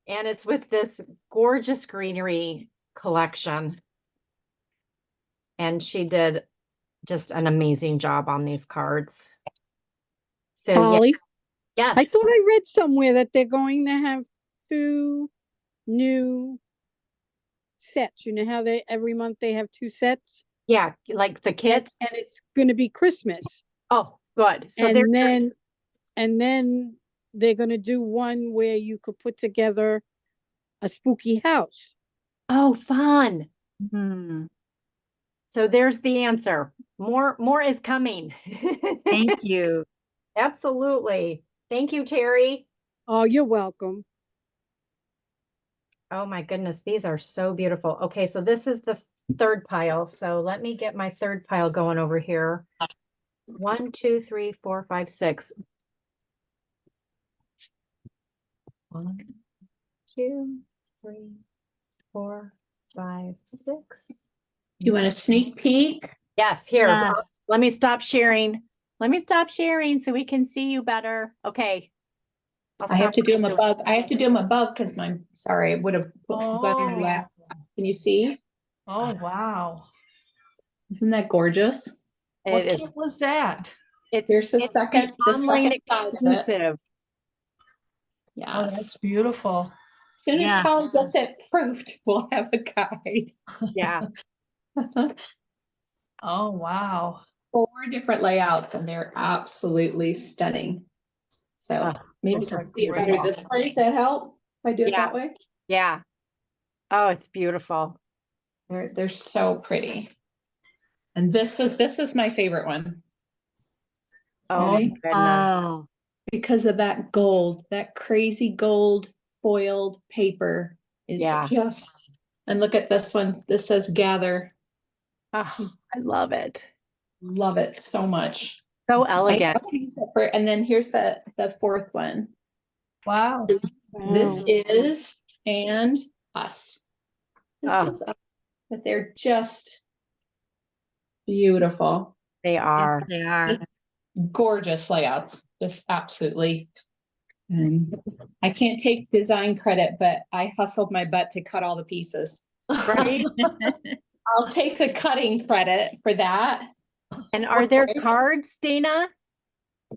S1: And it's with this gorgeous greenery collection. And she did just an amazing job on these cards. So
S5: Holly,
S1: yes.
S5: I thought I read somewhere that they're going to have 2 new sets. You know how they every month they have 2 sets?
S1: Yeah, like the kits.
S5: And it's going to be Christmas.
S1: Oh, good. So
S5: and then they're going to do one where you could put together a spooky house.
S1: oh, fun.
S2: Hmm.
S1: So there's the answer. More is coming.
S2: Thank you.
S1: Absolutely. Thank you, Terry.
S5: Oh, you're welcome.
S1: Oh my goodness, these are so beautiful. Okay, so this is the 3rd pile. So let me get my 3rd pile going over here. 1, 2, 3, 4, 5, 6. 1, 2, 3, 4, 5, 6.
S4: You want a sneak peek?
S1: Yes, here.
S2: Yes.
S1: Let me stop sharing. Let me stop sharing so we can see you better. Okay.
S4: I have to do them above. I have to do them above because I'm sorry, it would have.
S3: Oh.
S4: Can you see?
S3: Oh, wow.
S4: Isn't that gorgeous?
S3: What
S1: It is.
S3: kit was that?
S4: Here's the
S1: It's
S4: second-
S1: the
S4: the
S1: online
S4: second side of it.
S1: exclusive.
S3: Oh, that's
S4: Yes.
S3: beautiful.
S4: As soon as
S2: Yeah.
S4: Holly gets it proved, we'll have a guide.
S1: Yeah.
S3: Oh, wow.
S4: 4 different layouts and they're absolutely stunning. So
S1: Oh,
S4: maybe
S3: those are
S4: just see it
S3: great.
S4: better this way. Does that help? If I do it
S1: Yeah.
S4: that way?
S1: Yeah. Oh, it's beautiful.
S4: They're so pretty. And this is my favorite one
S1: Oh,
S4: Okay.
S1: goodness.
S2: Oh,
S4: because of that gold, that crazy gold foiled paper is
S1: Yeah.
S4: just, and look at this one. This says gather.
S1: Oh, I love it.
S4: Love it so much.
S1: So
S4: I
S1: elegant.
S4: love these and then here's the fourth one.
S3: Wow.
S4: This
S5: Wow.
S4: is and us. This
S1: Oh.
S4: is us. But they're just beautiful.
S1: They
S2: yes,
S1: are.
S2: they are.
S4: Just gorgeous layouts. Just absolutely. And I can't take design credit, but I hustled my butt to cut all the pieces.
S1: Right?
S4: I'll take the cutting credit for that.
S1: And are there
S4: Okay.
S1: cards, Dana?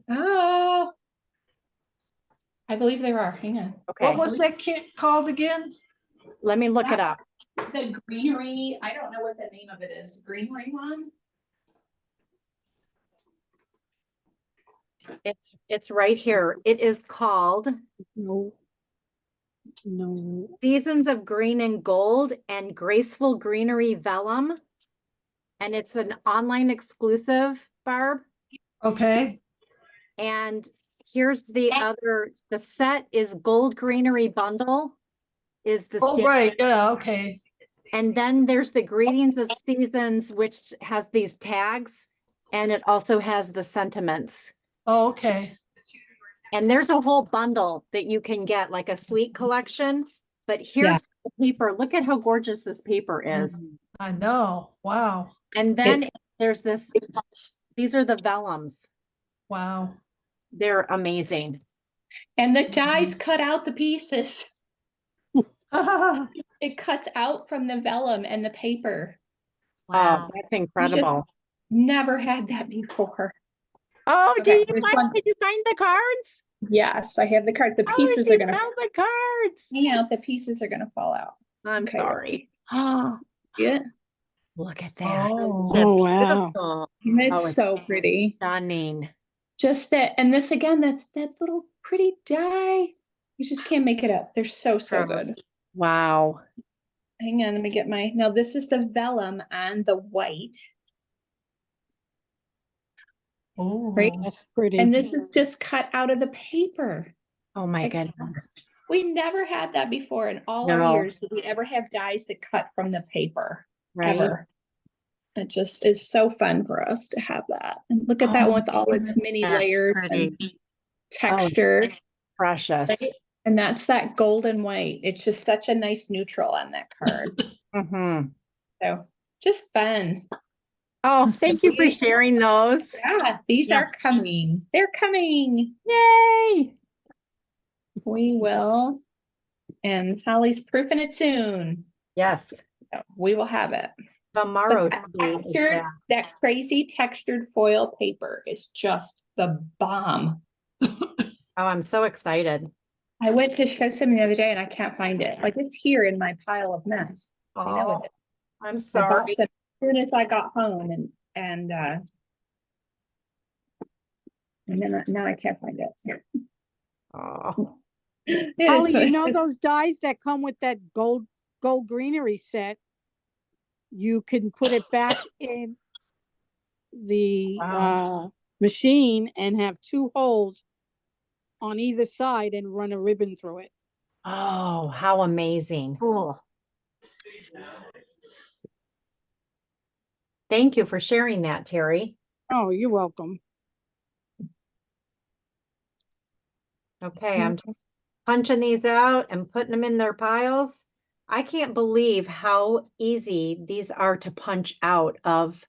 S4: Oh, I believe there are. Hang on.
S1: Okay,
S3: What was that kit called again?
S1: let me look it up.
S4: The greenery, I don't know what the name of it is. Greenery one?
S1: It's right here. It is called
S5: No. No.
S1: Seasons of Green and Gold and Graceful Greenery Vellum. And it's an online exclusive, Barb.
S3: Okay.
S1: And here's the set is Gold Greenery Bundle is the
S3: Oh,
S1: stand.
S3: right. Yeah, okay.
S1: And then there's the Greetings of Seasons, which has these tags, and it also has the sentiments.
S3: Oh, okay.
S1: And there's a whole bundle that you can get, like a sweet collection. But here's the paper. Look at how gorgeous this paper is.
S3: I know. Wow.
S1: And then there's this, these are the vellums.
S3: Wow.
S1: They're amazing.
S4: And the dies cut out the pieces. It cuts out from the vellum and the paper.
S2: Wow.
S1: Oh, that's incredible.
S4: Never had that before.
S1: Oh,
S4: Okay, this one-
S1: did you find the cards?
S4: Yes, I have the cards. The
S1: Oh,
S4: pieces
S1: she
S4: are gonna
S1: found the cards.
S4: hang out. The pieces are gonna fall out.
S1: I'm
S4: Okay.
S1: sorry. Oh,
S4: Yeah,
S1: look at that.
S3: Oh.
S2: They're
S5: Oh, wow.
S2: beautiful.
S4: it's
S1: Oh, it's
S4: so pretty.
S1: Stunning.
S4: Just that, and this again, that's that little pretty die. You just can't make it up. They're so good.
S1: Wow.
S4: Hang on, let me get my, now this is the vellum on the white,
S3: Oh.
S4: right?
S5: That's pretty.
S4: And this is just cut out of the paper.
S1: Oh my
S4: Like,
S1: goodness.
S4: We never had that before in all our
S1: No.
S4: years. Did we ever have dies that cut from the paper?
S1: Right?
S4: Ever. It just is so fun for us to have that. And look at that one with all its mini
S2: That's
S4: layers
S2: pretty.
S4: and texture.
S1: Precious.
S4: Right? And that's that golden white. It's just such a nice neutral on that card.
S1: Mm-hmm.
S4: So just fun.
S1: Oh, thank you for sharing those.
S4: Yeah, these are coming. They're coming.
S1: Yay.
S4: We will. And Holly's proofing it soon.
S1: Yes.
S4: So we will have it.
S1: Tomorrow.
S4: But
S1: too,
S4: that crazy textured foil paper is just the bomb.
S1: Oh, I'm so excited.
S4: I went to show something the other day and I can't find it. Like it's here in my pile of mess. I know
S1: Oh,
S4: it.
S1: I'm
S4: I
S1: sorry.
S4: bought some as soon as I got home and then now I can't find it.
S1: Oh.
S4: It is
S5: Holly, you
S4: what-
S5: know those dies that come with that gold greenery set? You can put it back in the
S3: Wow.
S5: machine and have two holes on either side and run a ribbon through it.
S1: Oh, how amazing.
S2: Cool.
S1: Thank you for sharing that, Terry.
S5: Oh, you're welcome.
S1: Okay, I'm just punching these out and putting them in their piles. I can't believe how easy these are to punch out of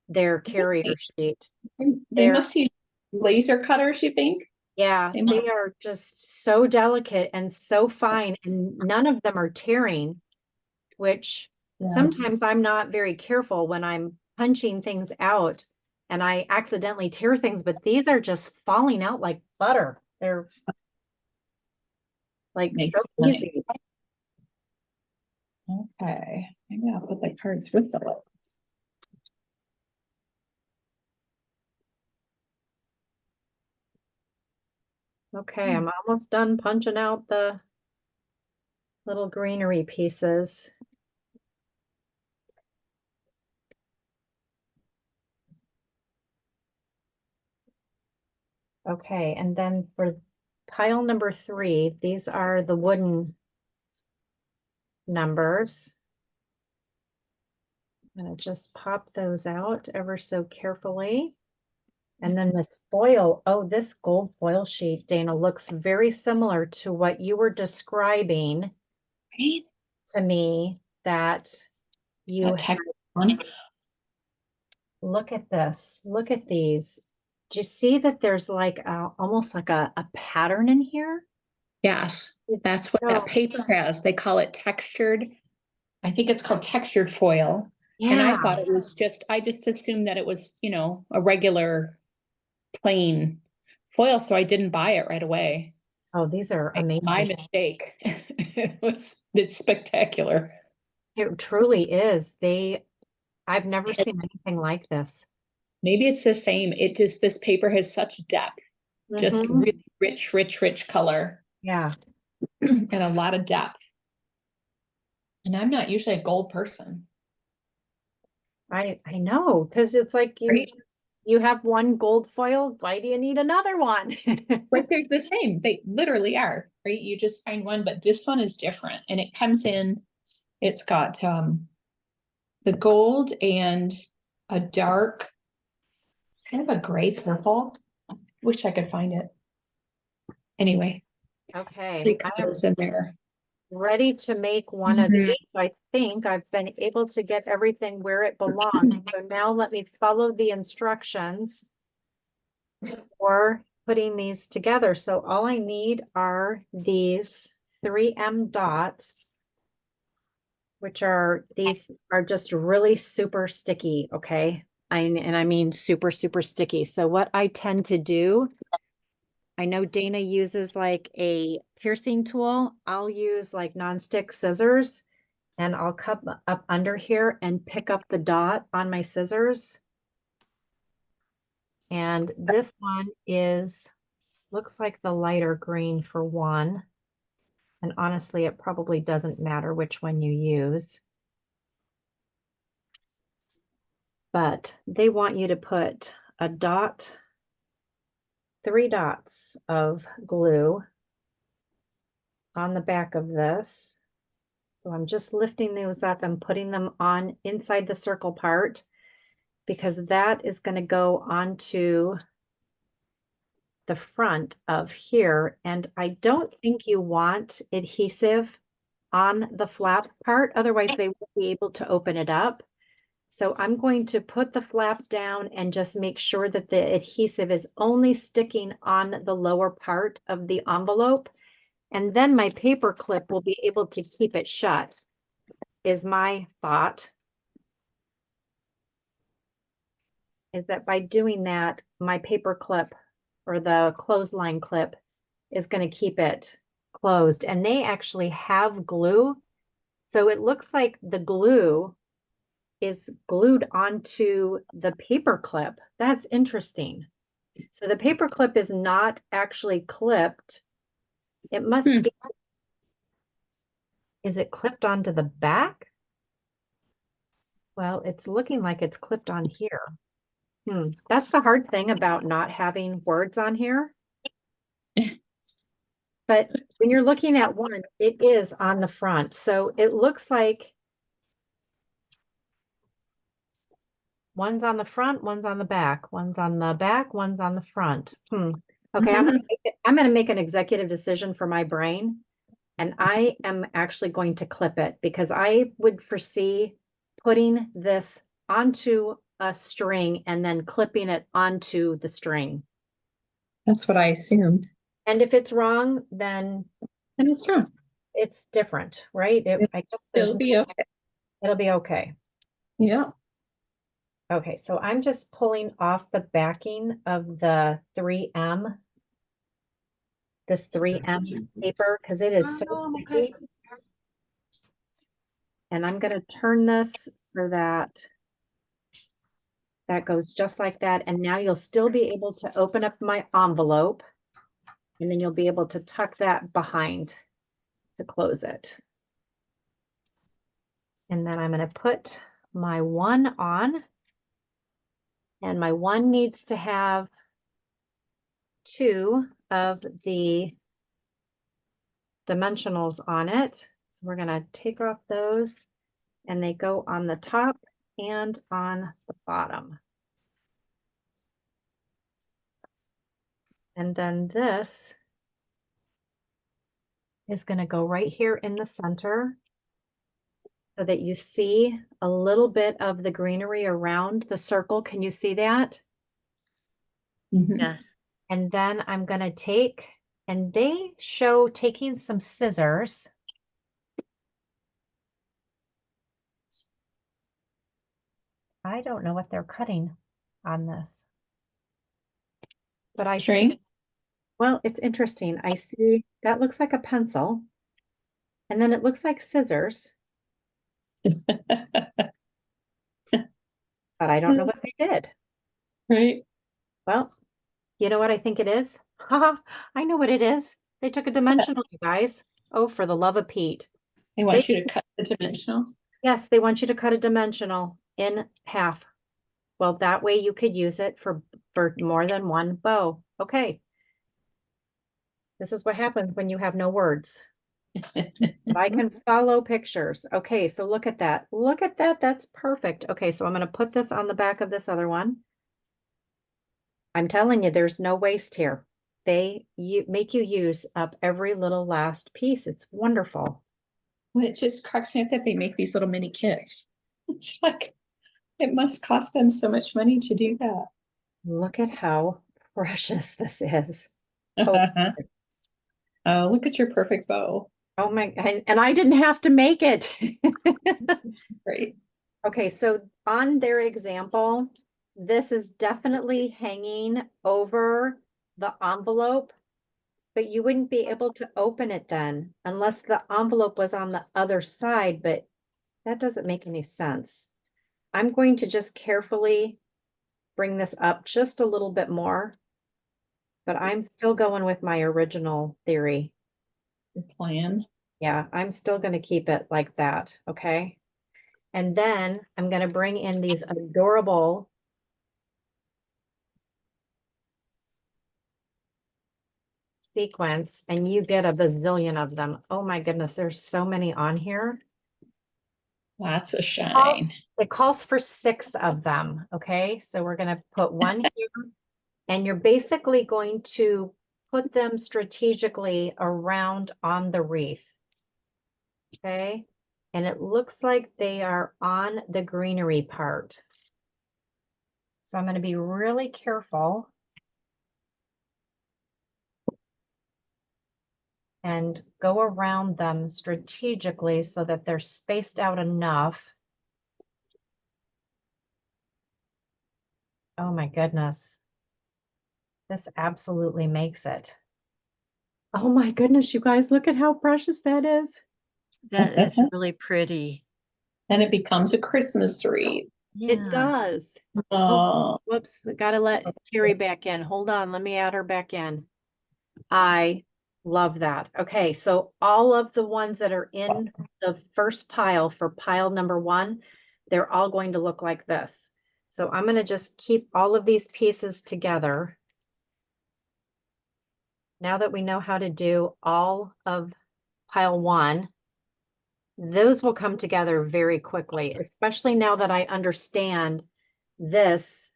S1: their carrier sheet.
S4: They
S1: They're-
S4: must use laser cutters, you think?
S1: Yeah,
S4: They
S1: they are just so delicate and so fine, and none of them are tearing, which sometimes I'm not very careful when I'm punching things out and I accidentally tear things, but these are just falling out like butter. They're like
S4: Makes
S1: so
S4: sense.
S1: easy.
S4: Okay, maybe I'll put the cards with the light.
S1: Okay, I'm almost done punching out the little greenery pieces. Okay, and then for pile number 3, these are the wooden numbers. I'm gonna just pop those out ever so carefully. And then this foil, oh, this gold foil sheet, Dana, looks very similar to what you were describing
S4: Right?
S1: to me that you
S4: That text one.
S1: look at this, look at these. Do you see that there's like almost like a pattern in here?
S4: Yes,
S1: It's
S4: that's what that
S1: so-
S4: paper has. They call it textured. I think it's called textured foil. And I
S1: Yeah.
S4: thought it was just, I just assumed that it was, you know, a regular plain foil, so I didn't buy it right away.
S1: Oh, these are amazing.
S4: My mistake. It's spectacular.
S1: It truly is. I've never seen anything like this.
S4: Maybe it's the same. It just, this paper has such depth, just
S1: Mhm.
S4: really rich color
S1: Yeah.
S4: and a lot of depth. And I'm not usually a gold person.
S1: I know, because it's like
S4: Right.
S1: you have one gold foil, why do you need another one?
S4: Right, they're the same. They literally are, right? You just find one, but this one is different and it comes in, it's got the gold and a dark, it's kind of a gray purple. Wish I could find it. Anyway,
S1: Okay,
S4: it
S1: I am
S4: goes in there.
S1: ready to make one of
S4: Mhm.
S1: these. I think I've been able to get everything where it belongs. So now let me follow the instructions for putting these together. So all I need are these 3M dots, these are just really super sticky, okay? And I mean super, super sticky. So what I tend to do, I know Dana uses like a piercing tool. I'll use like nonstick scissors and I'll cut up under here and pick up the dot on my scissors. And this one looks like the lighter green for one. And honestly, it probably doesn't matter which one you use. But they want you to put a dot, 3 dots of glue on the back of this. So I'm just lifting those up and putting them on inside the circle part because that is going to go onto the front of here. And I don't think you want adhesive on the flap part, otherwise they won't be able to open it up. So I'm going to put the flap down and just make sure that the adhesive is only sticking on the lower part of the envelope. And then my paper clip will be able to keep it shut, is my thought. Is that by doing that, my paper clip or the clothesline clip is going to keep it closed. And they actually have glue. So it looks like the glue is glued onto the paper clip. That's interesting. So the paper clip is not actually clipped. It must be. Is it clipped onto the back? Well, it's looking like it's clipped on here. That's the hard thing about not having words on here. But when you're looking at one, it is on the front. So it looks like one's on the front, one's on the back, one's on the back, one's on the front. Okay, I'm gonna make an executive decision for my brain. And I am actually going to clip it because I would foresee putting this onto a string and then clipping it onto the string.
S4: That's what I assumed.
S1: And if it's wrong, then
S4: And it's true.
S1: it's different, right? I guess
S4: It'll be okay.
S1: it'll be okay.
S4: Yeah.
S1: Okay, so I'm just pulling off the backing of the 3M, this 3M paper, because it is so sticky. And I'm going to turn this so that that goes just like that. And now you'll still be able to open up my envelope and then you'll be able to tuck that behind to close it. And then I'm going to put my one on, and my one needs to have two of the dimensionals on it. So we're gonna take off those and they go on the top and on the bottom. And then this is gonna go right here in the center so that you see a little bit of the greenery around the circle. Can you see that?
S4: Mhm.
S2: Yes.
S1: And then I'm gonna take, and they show taking some scissors. I don't know what they're cutting on this. But I see,
S4: String?
S1: well, it's interesting. I see, that looks like a pencil. And then it looks like scissors, but I don't know what they did.
S4: Right?
S1: Well, you know what I think it is? Haha, I know what it is. They took a dimensional, you guys. Oh, for the love of Pete.
S4: They want you to cut the dimensional.
S1: Yes, they want you to cut a dimensional in half. Well, that way you could use it for more than one bow. Okay. This is what happens when you have no words. But I can follow pictures. Okay, so look at that. Look at that. That's perfect. Okay, so I'm going to put this on the back of this other one. I'm telling you, there's no waste here. They make you use up every little last piece. It's wonderful.
S4: Well, it just cracks me up that they make these little mini kits. It's like, it must cost them so much money to do that.
S1: Look at how precious this is. Oh, goodness.
S4: Oh, look at your perfect bow.
S1: Oh my, and I didn't have to make it.
S4: Great.
S1: Okay, so on their example, this is definitely hanging over the envelope, but you wouldn't be able to open it then unless the envelope was on the other side, but that doesn't make any sense. I'm going to just carefully bring this up just a little bit more, but I'm still going with my original theory.
S4: Your plan.
S1: Yeah, I'm still going to keep it like that, okay? And then I'm going to bring in these adorable sequence, and you get a bazillion of them. Oh my goodness, there's so many on here.
S4: Lots of shine.
S1: It calls for 6 of them, okay? So we're going to put one here, and you're basically going to put them strategically around on the wreath. Okay, and it looks like they are on the greenery part. So I'm going to be really careful and go around them strategically so that they're spaced out enough. Oh my goodness. This absolutely makes it. Oh my goodness, you guys, look at how precious that is.
S2: That is really pretty.
S4: And it becomes a Christmas wreath.
S1: It
S2: Yeah.
S1: does.
S4: Oh,
S1: Whoops, gotta let Terry back in. Hold on, let me add her back in. I love that. Okay, so all of the ones that are in the first pile for pile number 1, they're all going to look like this. So I'm going to just keep all of these pieces together. Now that we know how to do all of pile 1, those will come together very quickly, especially now that I understand this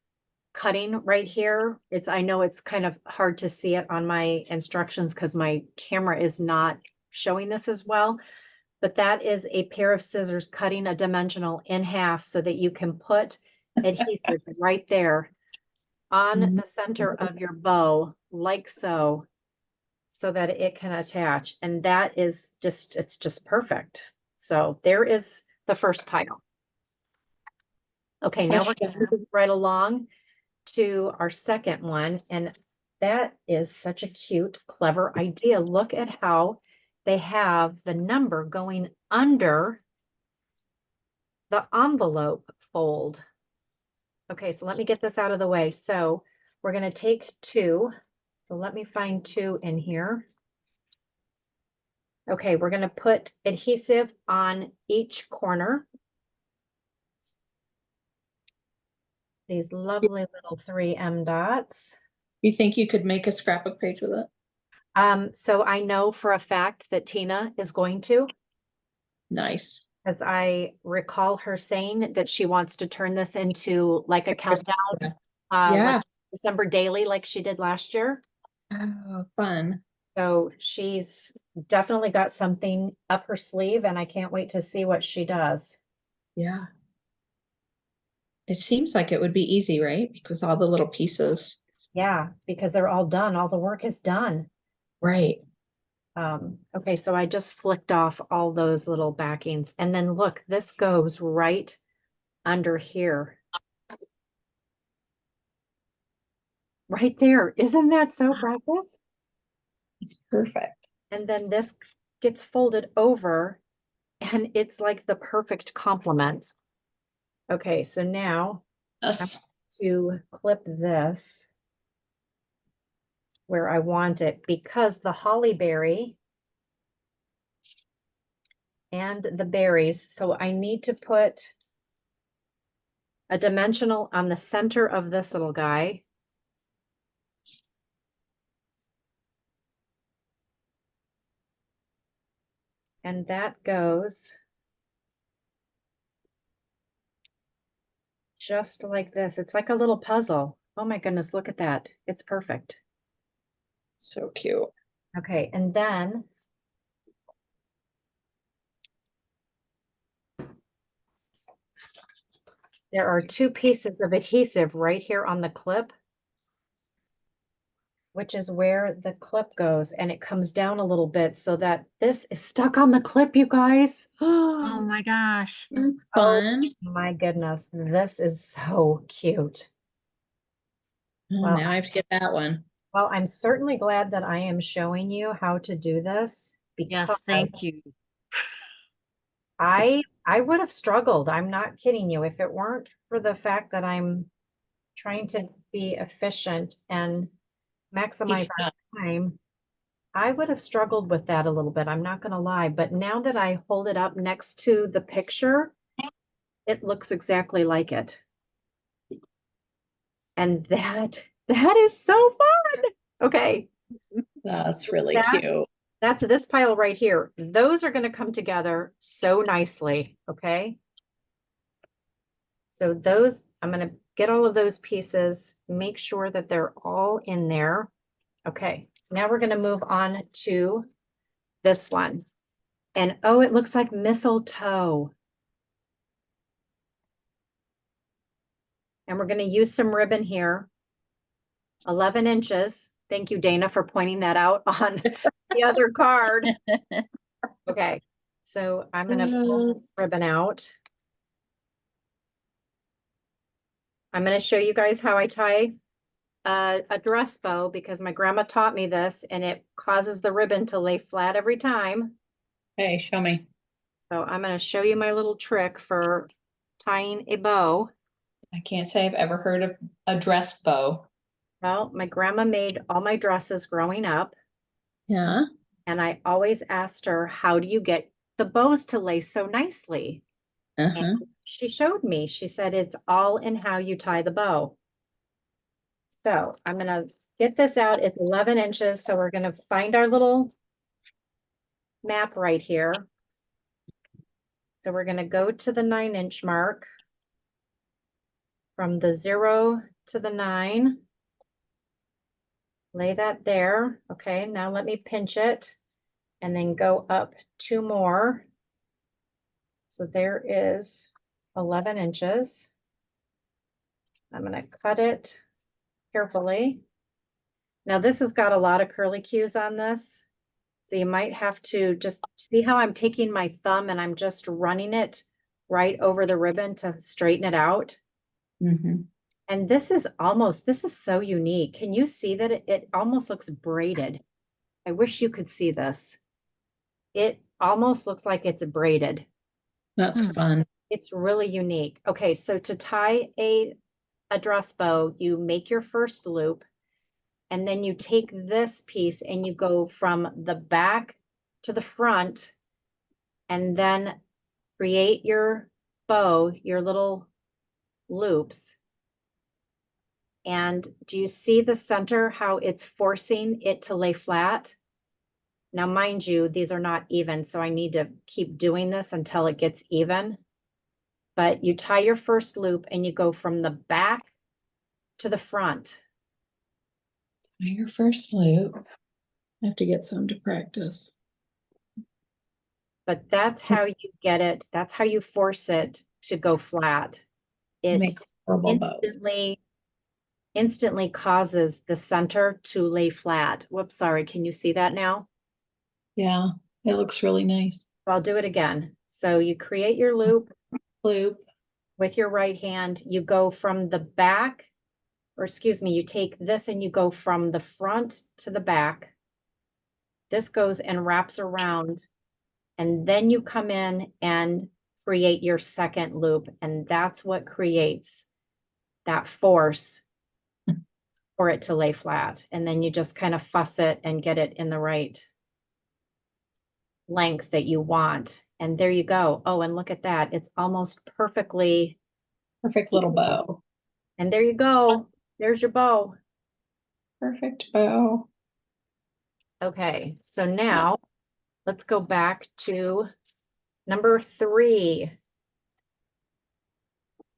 S1: cutting right here. I know it's kind of hard to see it on my instructions because my camera is not showing this as well, but that is a pair of scissors cutting a dimensional in half so that you can put adhesive right there on the center of your bow, like so, so that it can attach. And that is just, it's just perfect. So there is the first pile. Okay, now we're going to move right along to our second one, and that is such a cute, clever idea. Look at how they have the number going under the envelope fold. Okay, so let me get this out of the way. So we're going to take 2. So let me find 2 in here. Okay, we're going to put adhesive on each corner. These lovely little 3M dots.
S4: You think you could make a scrapbook page with it?
S1: So I know for a fact that Tina is going to,
S4: Nice.
S1: as I recall her saying that she wants to turn this into like a countdown.
S4: Yeah.
S1: Like
S4: Yeah.
S1: December daily, like she did last year.
S4: Oh, fun.
S1: So she's definitely got something up her sleeve and I can't wait to see what she does.
S4: Yeah. It seems like it would be easy, right? With all the little pieces.
S1: Yeah, because they're all done. All the work is done.
S4: Right.
S1: Okay, so I just flicked off all those little backings and then look, this goes right under here. Right there. Isn't that so precious?
S4: It's perfect.
S1: And then this gets folded over and it's like the perfect complement. Okay, so now
S4: Yes.
S1: to clip this where I want it because the holly berry and the berries. So I need to put a dimensional on the center of this little guy. And that goes just like this. It's like a little puzzle. Oh my goodness, look at that. It's perfect.
S4: So cute.
S1: Okay, and then there are two pieces of adhesive right here on the clip, which is where the clip goes, and it comes down a little bit so that this is stuck on the clip, you guys.
S2: Oh my gosh.
S4: It's
S1: Oh
S4: fun.
S1: my goodness, this is so cute.
S4: Oh,
S1: Well,
S4: now I have to get that one.
S1: Well, I'm certainly glad that I am showing you how to do this
S2: Yes, thank
S1: because
S2: you.
S1: I would have struggled. I'm not kidding you. If it weren't for the fact that I'm trying to be efficient and maximize our time, I would have struggled with that a little bit. I'm not going to lie. But now that I hold it up next to the picture, it looks exactly like it. And that is so fun. Okay.
S4: That's really
S1: That-
S4: cute.
S1: That's this pile right here. Those are going to come together so nicely. Okay. So those, I'm going to get all of those pieces, make sure that they're all in there. Okay. Now we're going to move on to this one. And oh, it looks like mistletoe. And we're going to use some ribbon here. 11 inches. Thank you, Dana, for pointing that out on the other card. Okay. So I'm going to pull this ribbon out. I'm going to show you guys how I tie a dress bow because my grandma taught me this and it causes the ribbon to lay flat every time.
S4: Hey, show me.
S1: So I'm going to show you my little trick for tying a bow.
S4: I can't say I've ever heard of a dress bow.
S1: Well, my grandma made all my dresses growing up
S4: Yeah.
S1: and I always asked her, how do you get the bows to lay so nicely?
S4: Uh-huh.
S1: And she showed me. She said, it's all in how you tie the bow. So I'm going to get this out. It's 11 inches. So we're going to find our little map right here. So we're going to go to the 9-inch mark from the 0 to the 9. Lay that there. Okay, now let me pinch it and then go up 2 more. So there is 11 inches. I'm going to cut it carefully. Now this has got a lot of curly cues on this. So you might have to just see how I'm taking my thumb and I'm just running it right over the ribbon to straighten it out.
S4: Mm-hmm.
S1: And this is so unique. Can you see that it almost looks braided? I wish you could see this. It almost looks like it's braided.
S4: That's fun.
S1: It's really unique. Okay, so to tie a dress bow, you make your first loop. And then you take this piece and you go from the back to the front and then create your bow, your little loops. And do you see the center, how it's forcing it to lay flat? Now, mind you, these are not even, so I need to keep doing this until it gets even. But you tie your first loop and you go from the back to the front.
S4: Your first loop. I have to get some to practice.
S1: But that's how you get it. That's how you force it to go flat. It
S4: Make horrible bows.
S1: instantly causes the center to lay flat. Whoops, sorry. Can you see that now?
S4: Yeah, it looks really nice.
S1: I'll do it again. So you create your loop
S4: Loop.
S1: with your right hand. You go from the back, or excuse me, you take this and you go from the front to the back. This goes and wraps around, and then you come in and create your second loop, and that's what creates that force for it to lay flat. And then you just kind of fuss it and get it in the right length that you want. And there you go. Oh, and look at that. It's almost perfectly.
S4: Perfect little bow.
S1: And there you go. There's your bow.
S4: Perfect bow.
S1: Okay, so now let's go back to number 3.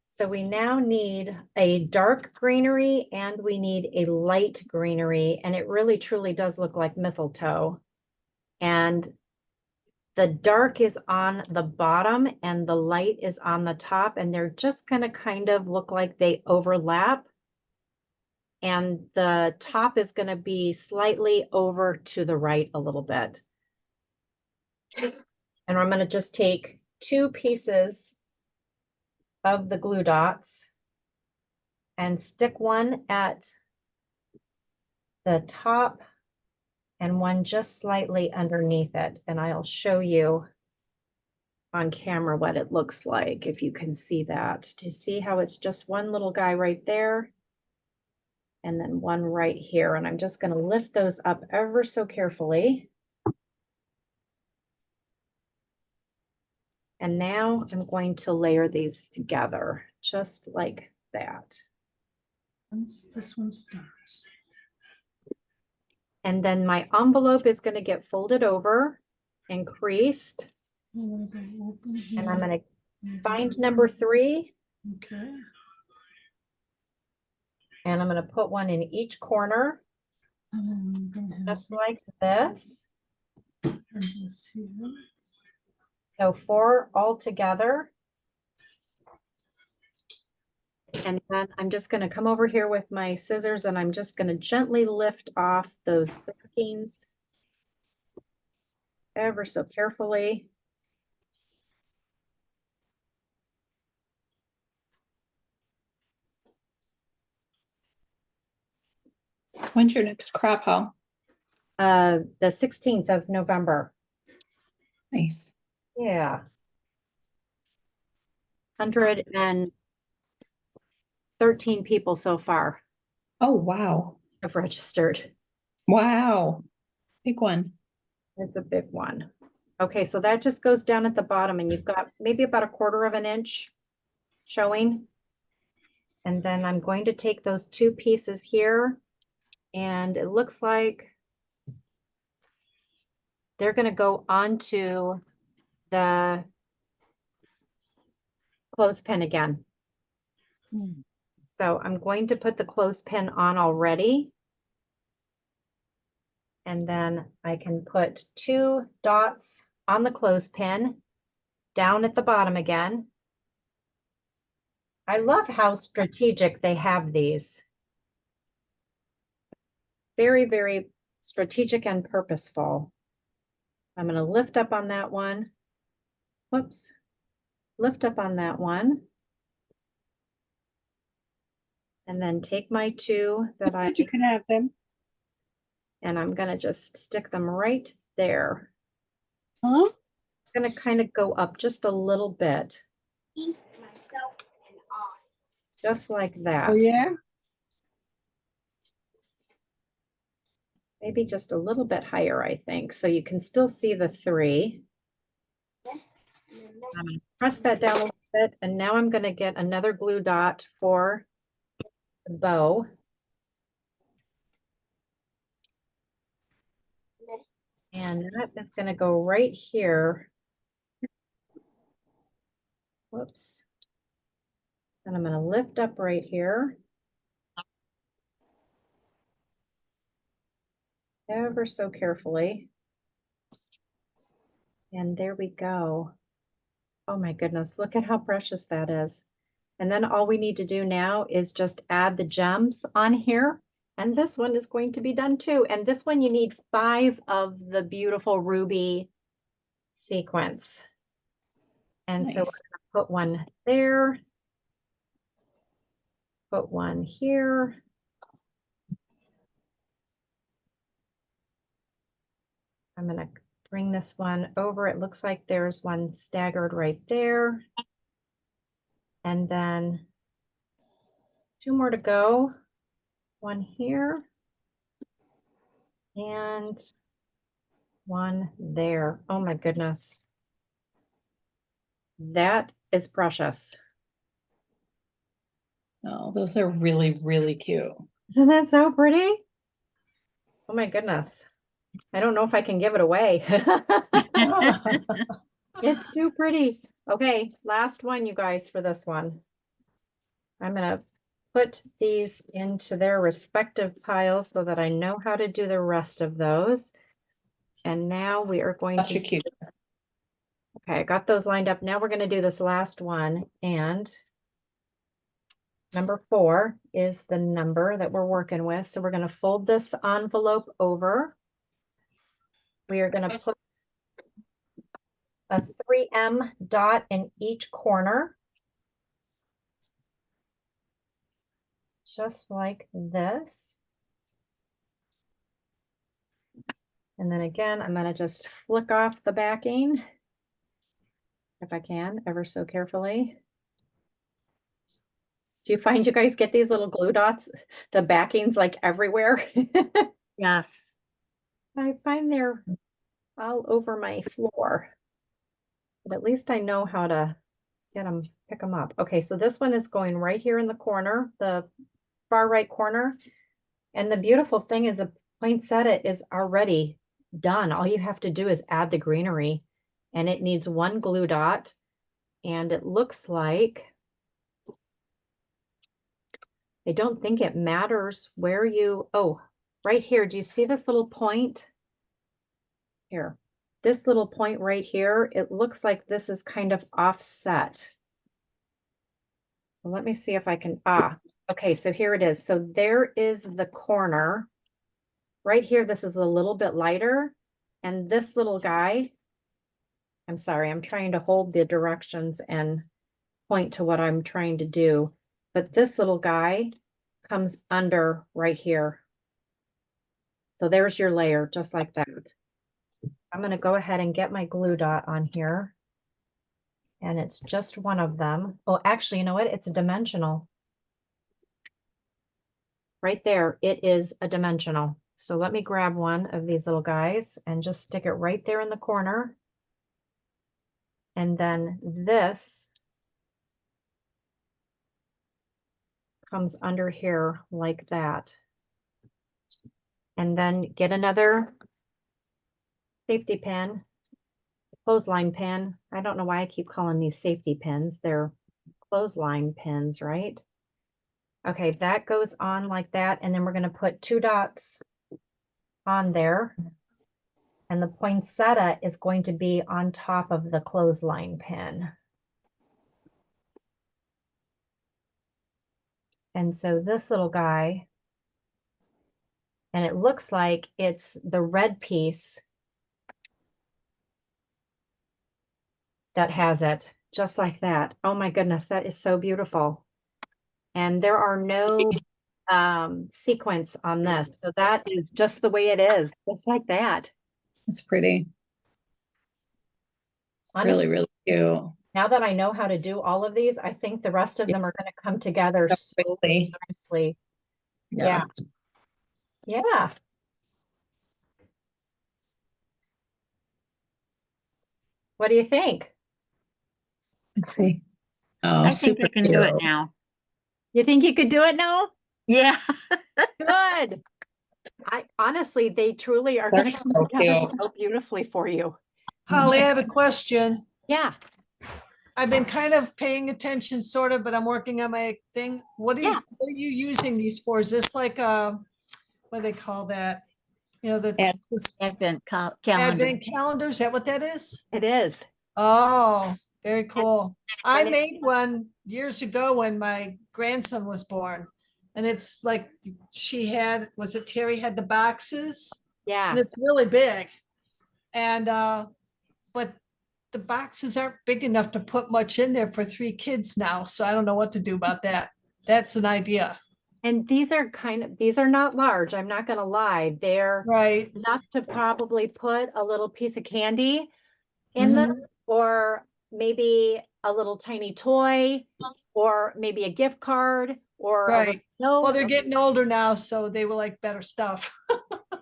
S1: So we now need a dark greenery and we need a light greenery, and it really truly does look like mistletoe. And the dark is on the bottom and the light is on the top, and they're just gonna kind of look like they overlap. And the top is gonna be slightly over to the right a little bit. And I'm gonna just take 2 pieces of the glue dots and stick one at the top and one just slightly underneath it. And I'll show you on camera what it looks like, if you can see that. Do you see how it's just one little guy right there? And then one right here. And I'm just going to lift those up ever so carefully. And now I'm going to layer these together, just like that.
S3: Once this one starts.
S1: And then my envelope is going to get folded over and creased. And I'm going to find number 3.
S3: Okay.
S1: And I'm going to put one in each corner, just like this. So 4 all together. And then I'm just going to come over here with my scissors and I'm just going to gently lift off those backings ever so carefully.
S4: When's your next crop haul?
S1: The 16th of November.
S4: Nice.
S1: Yeah. 113 people so far
S4: Oh, wow.
S1: have registered.
S4: Wow. Big one.
S1: It's a big one. Okay, so that just goes down at the bottom and you've got maybe about 1/4 of an inch showing. And then I'm going to take those 2 pieces here and it looks like they're going to go onto the clothespin again. So I'm going to put the clothespin on already. And then I can put 2 dots on the clothespin down at the bottom again. I love how strategic they have these. Very, very strategic and purposeful. I'm going to lift up on that one. Whoops. Lift up on that one. And then take my 2 that
S5: You can have them.
S1: and I'm going to just stick them right there.
S5: Huh?
S1: I'm going to kind of go up just a little bit. Just like that.
S5: Oh, yeah?
S1: Maybe just a little bit higher, I think. So you can still see the 3. I'm going to press that down a little bit. And now I'm going to get another glue dot for the bow. And that is gonna go right here. Whoops. And I'm gonna lift up right here. Ever so carefully. And there we go. Oh my goodness, look at how precious that is. And then all we need to do now is just add the gems on here. And this one is going to be done too. And this one you need 5 of the beautiful ruby sequence. And so we're
S4: Nice.
S1: gonna put one there. Put one here. I'm gonna bring this one over. It looks like there's one staggered right there. And then 2 more to go. One here. And one there. Oh my goodness. That is precious.
S4: Oh, those are really, really cute.
S1: Isn't that so pretty? Oh my goodness. I don't know if I can give it away. It's too pretty. Okay, last one, you guys, for this one. I'm gonna put these into their respective piles so that I know how to do the rest of those. And now we are going
S4: Such
S1: to,
S4: a cute.
S1: okay, I got those lined up. Now we're gonna do this last one, and number 4 is the number that we're working with. So we're gonna fold this envelope over. We are gonna put a 3M dot in each corner. Just like this. And then again, I'm gonna just flick off the backing, if I can, ever so carefully. Do you find you guys get these little glue dots? The backing's like everywhere.
S2: Yes.
S1: I find they're all over my floor. But at least I know how to get them, pick them up. Okay, so this one is going right here in the corner, the far right corner. And the beautiful thing is a poinsettia is already done. All you have to do is add the greenery, and it needs 1 glue dot. And it looks like, I don't think it matters where you, oh, right here, do you see this little point? Here, this little point right here, it looks like this is kind of offset. So let me see if I can, okay, so here it is. So there is the corner. Right here, this is a little bit lighter. And this little guy, I'm sorry, I'm trying to hold the directions and point to what I'm trying to do. But this little guy comes under right here. So there's your layer, just like that. I'm gonna go ahead and get my glue dot on here. And it's just one of them. Oh, actually, you know what? It's a dimensional. Right there, it is a dimensional. So let me grab one of these little guys and just stick it right there in the corner. And then this comes under here like that. And then get another safety pin, clothesline pin. I don't know why I keep calling these safety pins. They're clothesline pins, right? Okay, that goes on like that. And then we're going to put 2 dots on there. And the poinsettia is going to be on top of the clothesline pin. And so this little guy, and it looks like it's the red piece that has it, just like that. Oh my goodness, that is so beautiful. And there are no sequence on this. So that is just the way it is, just like that.
S4: It's pretty.
S1: Honestly,
S4: Really, really cute.
S1: now that I know how to do all of these, I think the rest of them are going to come together so
S4: Quickly.
S1: nicely. Yeah. Yeah. What do you think?
S4: Okay. Oh,
S2: I think
S4: super
S2: I can do it
S4: cute.
S2: now.
S1: You think you could do it now?
S2: Yeah.
S1: Good. I honestly, they truly are
S4: They're
S1: gonna come
S4: so
S1: together
S4: cute.
S1: so beautifully for you.
S3: Holly, I have a question.
S1: Yeah,
S3: I've been kind of paying attention sort of, but I'm working on my thing.
S1: Yeah.
S3: What are you using these for? Is this like what do they call that? You know,
S4: Ad-
S3: this
S2: Advent calendar.
S3: advent calendar, is that what that is?
S1: it is.
S3: Oh, very cool. I
S1: and it-
S3: made one years ago when my grandson was born. And it's like was it Terry had the boxes? And
S1: Yeah,
S3: it's really big. And but the boxes aren't big enough to put much in there for 3 kids now. So I don't know what to do about that. That's an idea.
S1: and these are not large, I'm not gonna lie. They're
S3: Right.
S1: enough to probably put a little piece of candy in them,
S3: Mhm.
S1: or maybe a little tiny toy, or maybe a gift card, or a little
S3: Right. Well,
S1: note,
S3: they're getting older now, so they will like better stuff.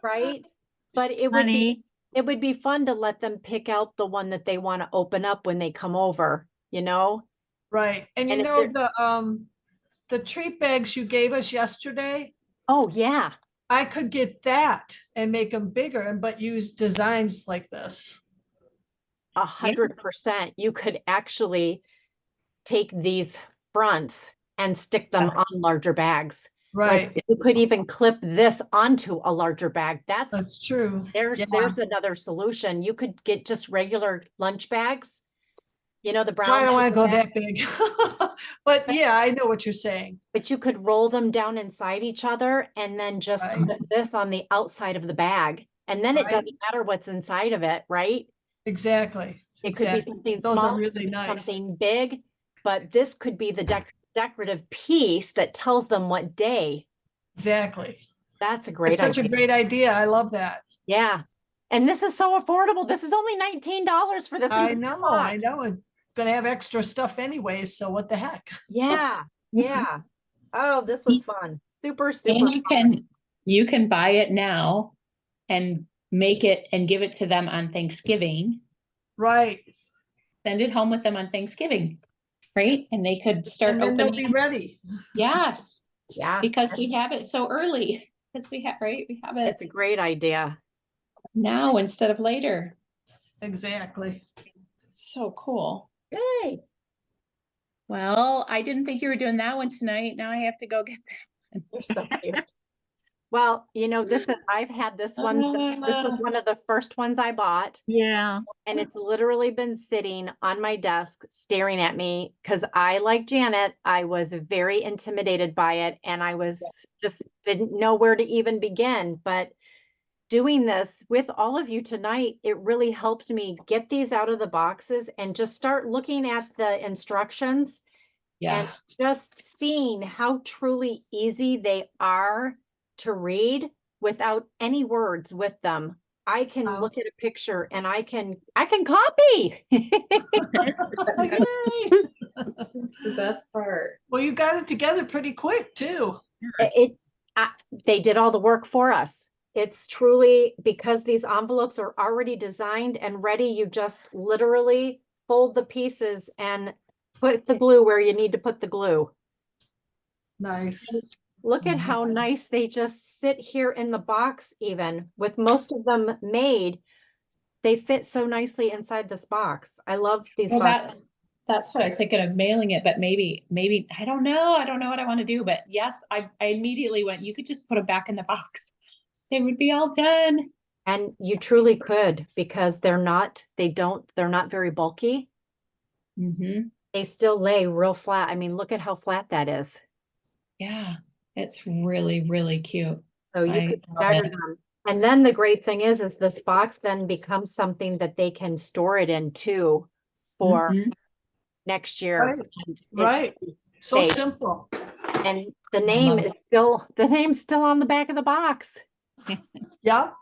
S1: right? But
S2: Honey,
S1: it would be fun to let them pick out the one that they want to open up when they come over, you know?
S3: Right. And you
S1: And if
S3: know
S1: they're,
S3: the treat bags you gave us yesterday,
S1: oh yeah,
S3: I could get that and make them bigger and but use designs like this.
S1: 100%. You could actually take these fronts and stick them on larger bags. Like
S3: Right.
S1: you could even clip this onto a larger bag.
S3: That's true. Yeah.
S1: There's another solution. You could get just regular lunch bags, you know, the
S3: Well, I
S1: brown
S3: don't want to
S1: paper
S3: go
S1: bag,
S3: that big. But yeah, I know what you're saying.
S1: but you could roll them down inside each other and then just
S3: Right.
S1: clip this on the outside of the bag. And then it
S3: Right.
S1: doesn't matter what's inside of it, right?
S3: Exactly.
S1: It could be
S3: Exactly.
S1: something
S3: Those are
S1: small,
S3: really nice.
S1: something big, but this could be the decorative piece that tells them what day.
S3: Exactly.
S1: That's a
S3: It's
S1: great
S3: such a
S1: idea.
S3: great idea. I love that.
S1: Yeah. And this is so affordable. This is only $19 for this
S3: I
S1: entire
S3: know,
S1: box.
S3: I'm gonna have extra stuff anyways, so what the heck?
S1: Yeah, yeah. Oh, this was fun. Super, super
S4: And
S1: fun.
S4: you can buy it now and make it and give it to them on Thanksgiving.
S3: Right.
S4: Send it home with them on Thanksgiving, right? And they could start
S3: And then they'll be
S4: opening.
S3: ready.
S4: Yes,
S1: Yeah,
S4: because we have it so early. Because we have, right? We have it
S1: it's a great idea.
S4: now instead of later.
S3: Exactly.
S4: So cool.
S1: Yay.
S4: Well, I didn't think you were doing that one tonight. Now I have to go get that.
S1: You're so cute. Well, you know, I've had this one. This was one of the first ones I bought.
S2: yeah,
S1: And it's literally been sitting on my desk staring at me because I, like Janet, I was very intimidated by it and I was just didn't know where to even begin. But doing this with all of you tonight, it really helped me get these out of the boxes and just start looking at the instructions
S4: Yeah.
S1: and just seeing how truly easy they are to read without any words with them. I can
S3: Wow.
S1: look at a picture and I can copy.
S3: Yay.
S4: That's the best part.
S3: Well, you got it together pretty quick too.
S1: They did all the work for us. It's truly because these envelopes are already designed and ready. You just literally fold the pieces and put the glue where you need to put the glue.
S3: Nice.
S1: Look at how nice they just sit here in the box, even with most of them made. They fit so nicely inside this box. I love these
S4: Well,
S1: boxes.
S4: that's what I was thinking of mailing it, but maybe, I don't know. I don't know what I want to do, but yes, I immediately went, you could just put them back in the box. They would be all done.
S1: And you truly could, because they're not very bulky.
S4: Mm-hmm.
S1: They still lay real flat. I mean, look at how flat that is.
S4: Yeah, it's really, really cute.
S1: So you
S4: I
S1: could
S4: love
S1: stagger
S4: it.
S1: them. And then the great thing is this box then becomes something that they can store it in too for
S4: Mhm.
S1: next year.
S3: Right.
S1: And
S3: Right.
S1: it's
S3: So
S1: safe.
S3: simple.
S1: And the
S4: love
S1: name's still on the back of the box.
S3: Yeah.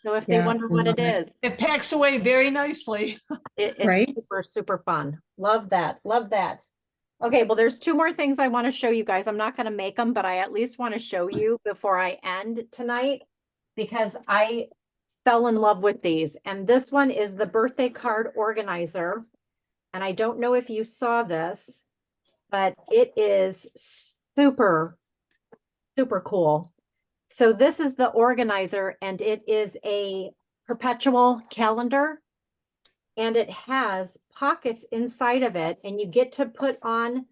S1: So if they
S4: Yeah,
S1: wonder
S4: I
S1: what
S4: love
S1: it
S4: it.
S1: is,
S3: It packs away very nicely.
S1: it's
S4: Right?
S1: super, super fun. Love that. Love that. Okay, well, there's 2 more things I want to show you guys. I'm not going to make them, but I at least want to show you before I end tonight because I fell in love with these. And this one is the birthday card organizer. And I don't know if you saw this, but it is super, super cool. So this is the organizer, and it is a perpetual calendar. And it has pockets inside of it, and you get to put on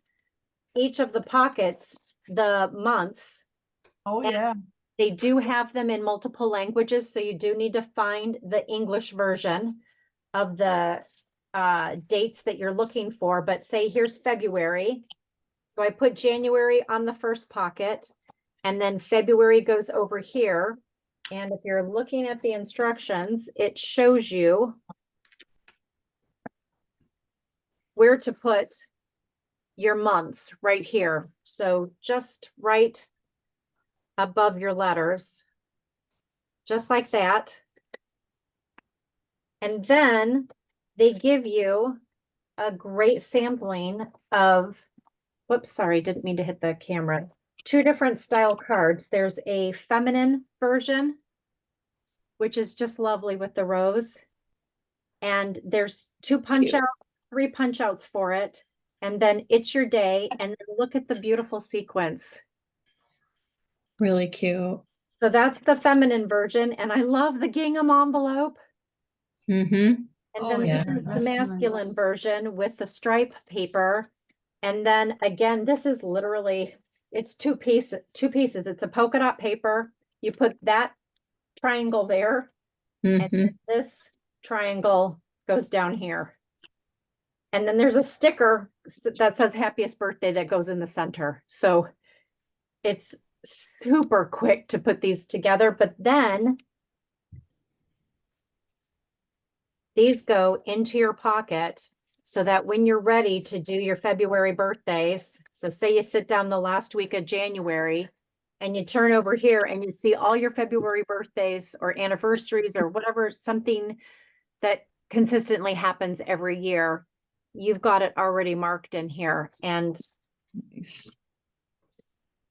S1: each of the pockets the months.
S3: Oh,
S1: And
S3: yeah.
S1: they do have them in multiple languages, so you do need to find the English version of the dates that you're looking for. But say here's February. So I put January on the first pocket, and then February goes over here. And if you're looking at the instructions, it shows you where to put your months right here. So just right above your letters, just like that. And then they give you a great sampling of, whoops, sorry, didn't mean to hit the camera. 2 different style cards. There's a feminine version, which is just lovely with the rose. And there's 2 punch outs, 3 punch outs for it. And then it's your day. And then look at the beautiful sequence.
S4: Really cute.
S1: So that's the feminine version. And I love the gingham envelope.
S4: Mm-hmm.
S1: And
S3: Oh,
S1: then
S4: yeah,
S1: this is the
S3: that's
S1: masculine
S3: nice.
S1: version with the stripe paper. And then again, this is literally, it's 2 pieces. It's a polka dot paper. You put that triangle there, and
S4: Mm-hmm.
S1: then this triangle goes down here. And then there's a sticker that says happiest birthday that goes in the center. So it's super quick to put these together, but then these go into your pocket so that when you're ready to do your February birthdays, so say you sit down the last week of January and you turn over here and you see all your February birthdays or anniversaries or whatever, something that consistently happens every year, you've got it already marked in here. And
S4: Nice.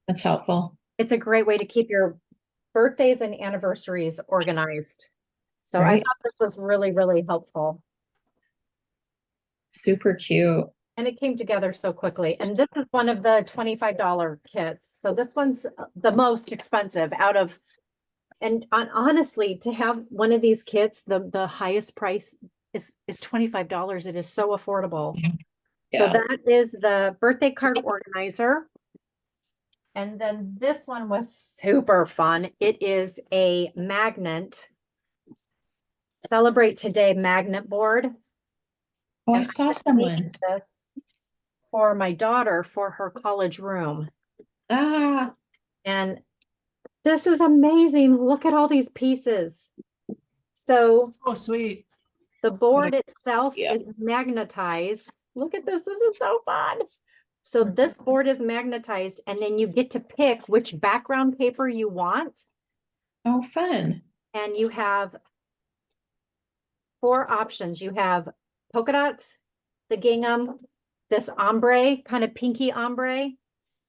S4: That's helpful.
S1: it's a great way to keep your birthdays and anniversaries organized. So I
S4: Right.
S1: thought this was really, really helpful.
S4: Super cute.
S1: And it came together so quickly. And this is one of the $25 kits. So this one's the most expensive out of, and honestly, to have one of these kits, the highest price is $25. It is so affordable. So
S4: Yeah.
S1: that is the birthday card organizer. And then this one was super fun. It is a magnet, Celebrate Today magnet board.
S4: Oh, I
S1: And
S4: saw
S1: made
S4: someone.
S1: this for my daughter for her college room.
S4: Ah,
S1: And this is amazing. Look at all these pieces. So
S3: Oh, sweet.
S1: the board itself
S4: Yeah.
S1: is magnetized. Look at this. This is so fun. So this board is magnetized, and then you get to pick which background paper you want.
S4: oh, fun.
S1: And you have 4 options. You have polka dots, the gingham, this ombre, kind of pinky ombre.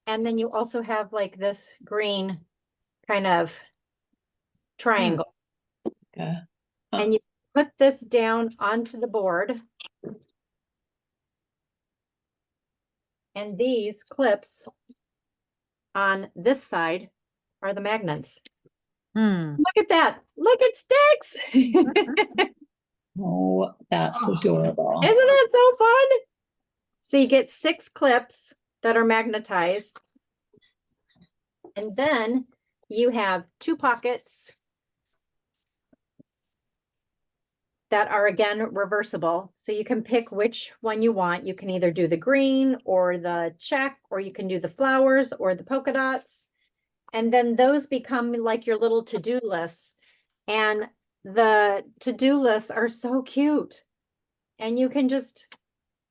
S1: And then you also have like this green kind of triangle.
S4: Yeah.
S1: And you put this down onto the board. And these clips on this side are the magnets.
S2: Hmm.
S1: Look at that. Look, it sticks. Isn't
S4: Oh, that's
S3: Oh.
S4: adorable.
S1: that so fun? So you get 6 clips that are magnetized. And then you have 2 pockets that are again reversible. So you can pick which one you want. You can either do the green or the check, or you can do the flowers or the polka dots. And then those become like your little to-do lists. And the to-do lists are so cute. And you can just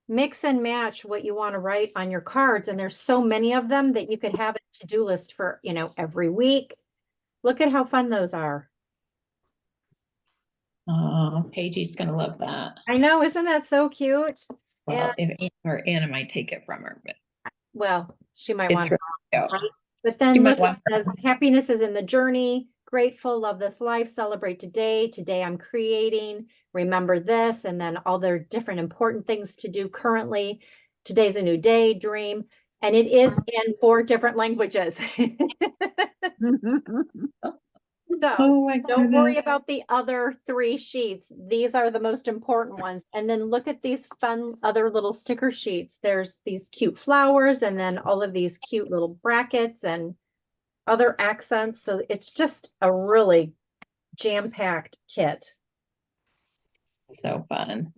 S1: mix and match what you want to write on your cards. And there's so many of them that you could have a to-do list for, every week. Look at how fun those are.
S4: Oh, Paige's gonna love that.
S1: I know, isn't that so cute?
S4: Well, if Anna might take it from her, but
S1: Well, she might
S4: it's
S1: want
S4: really
S1: to.
S4: cute.
S1: But then
S4: She might
S1: look, it
S4: want
S1: says happiness is in the journey, grateful, love this life, celebrate today. Today I'm creating, remember this, and then all their different important things to do currently. Today's a new day, dream. And it is in 4 different languages. So
S4: Oh my
S1: don't worry
S4: goodness.
S1: about the other 3 sheets. These are the most important ones. And then look at these fun other little sticker sheets. There's these cute flowers and then all of these cute little brackets and other accents. So it's just a really jam-packed kit.
S4: So fun.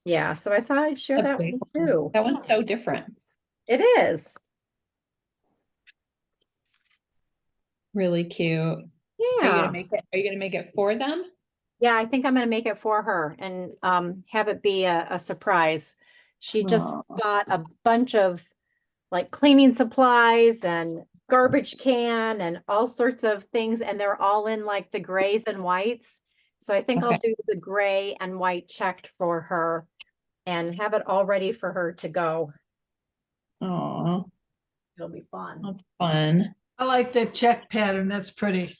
S1: Yeah, so I thought I'd share that
S4: That's
S1: one
S4: very
S1: too.
S4: That one's so different.
S1: It is.
S4: Really cute. Are you
S1: Yeah.
S4: gonna make it? Are you gonna make it for them?
S1: Yeah, I think I'm gonna make it for her and have it be a surprise. She just
S4: Aw.
S1: got a bunch of like cleaning supplies and garbage can and all sorts of things, and they're all in like the grays and whites. So I think I'll
S4: Okay.
S1: do the gray and white checked for her and have it all ready for her to go.
S4: Oh,
S1: It'll be fun.
S4: that's fun.
S3: I like that check pattern. That's pretty.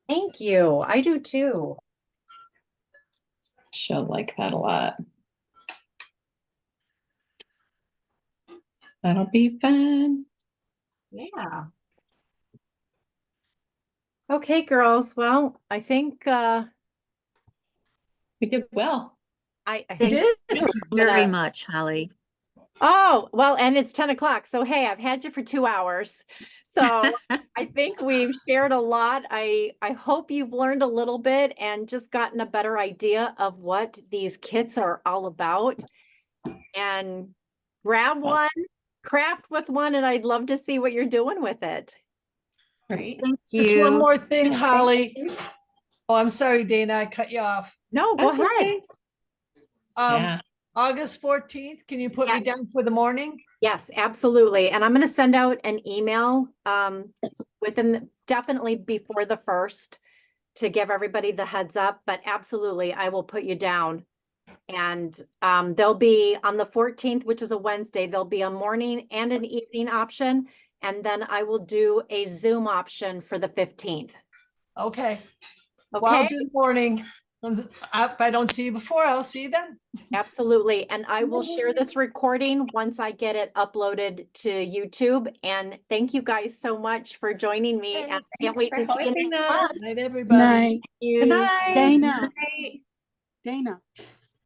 S1: Thank you. I do too.
S4: She'll like that a lot. That'll be fun.
S1: Yeah. Okay, girls. Well, I think
S4: We did well.
S1: I
S3: You
S1: think
S3: did?
S2: Very
S1: gonna-
S2: much, Holly.
S1: Oh, well, and it's 10 o'clock. So, hey, I've had you for 2 hours. So I think we've shared a lot. I hope you've learned a little bit and just gotten a better idea of what these kits are all about. And grab one, craft with one, and I'd love to see what you're doing with it.
S4: Great.
S2: Thank
S3: Just one
S2: you.
S3: more thing, Holly. Oh, I'm sorry, Dana, I cut you off.
S1: No, go
S4: That's
S1: ahead.
S4: okay. Yeah.
S3: August 14th, can you put me
S1: Yes.
S3: down for the morning?
S1: Yes, absolutely. And I'm going to send out an email definitely before the 1st to give everybody the heads up, but absolutely, I will put you down. And there'll be on the 14th, which is a Wednesday, there'll be a morning and an evening option. And then I will do a Zoom option for the 15th.
S3: Okay. Well, I'll
S1: Okay,
S3: do the morning. If I don't see you before, I'll see you then.
S1: absolutely. And I will share this recording once I get it uploaded to YouTube. And thank you guys so much for joining me. And I can't
S4: Thanks
S1: wait
S4: for
S1: to see you
S4: helping
S1: next
S4: us.
S1: month.
S3: Good night, everybody.
S5: Night.
S1: Good
S4: Good
S1: night.
S5: Dana,
S4: night.
S5: Dana.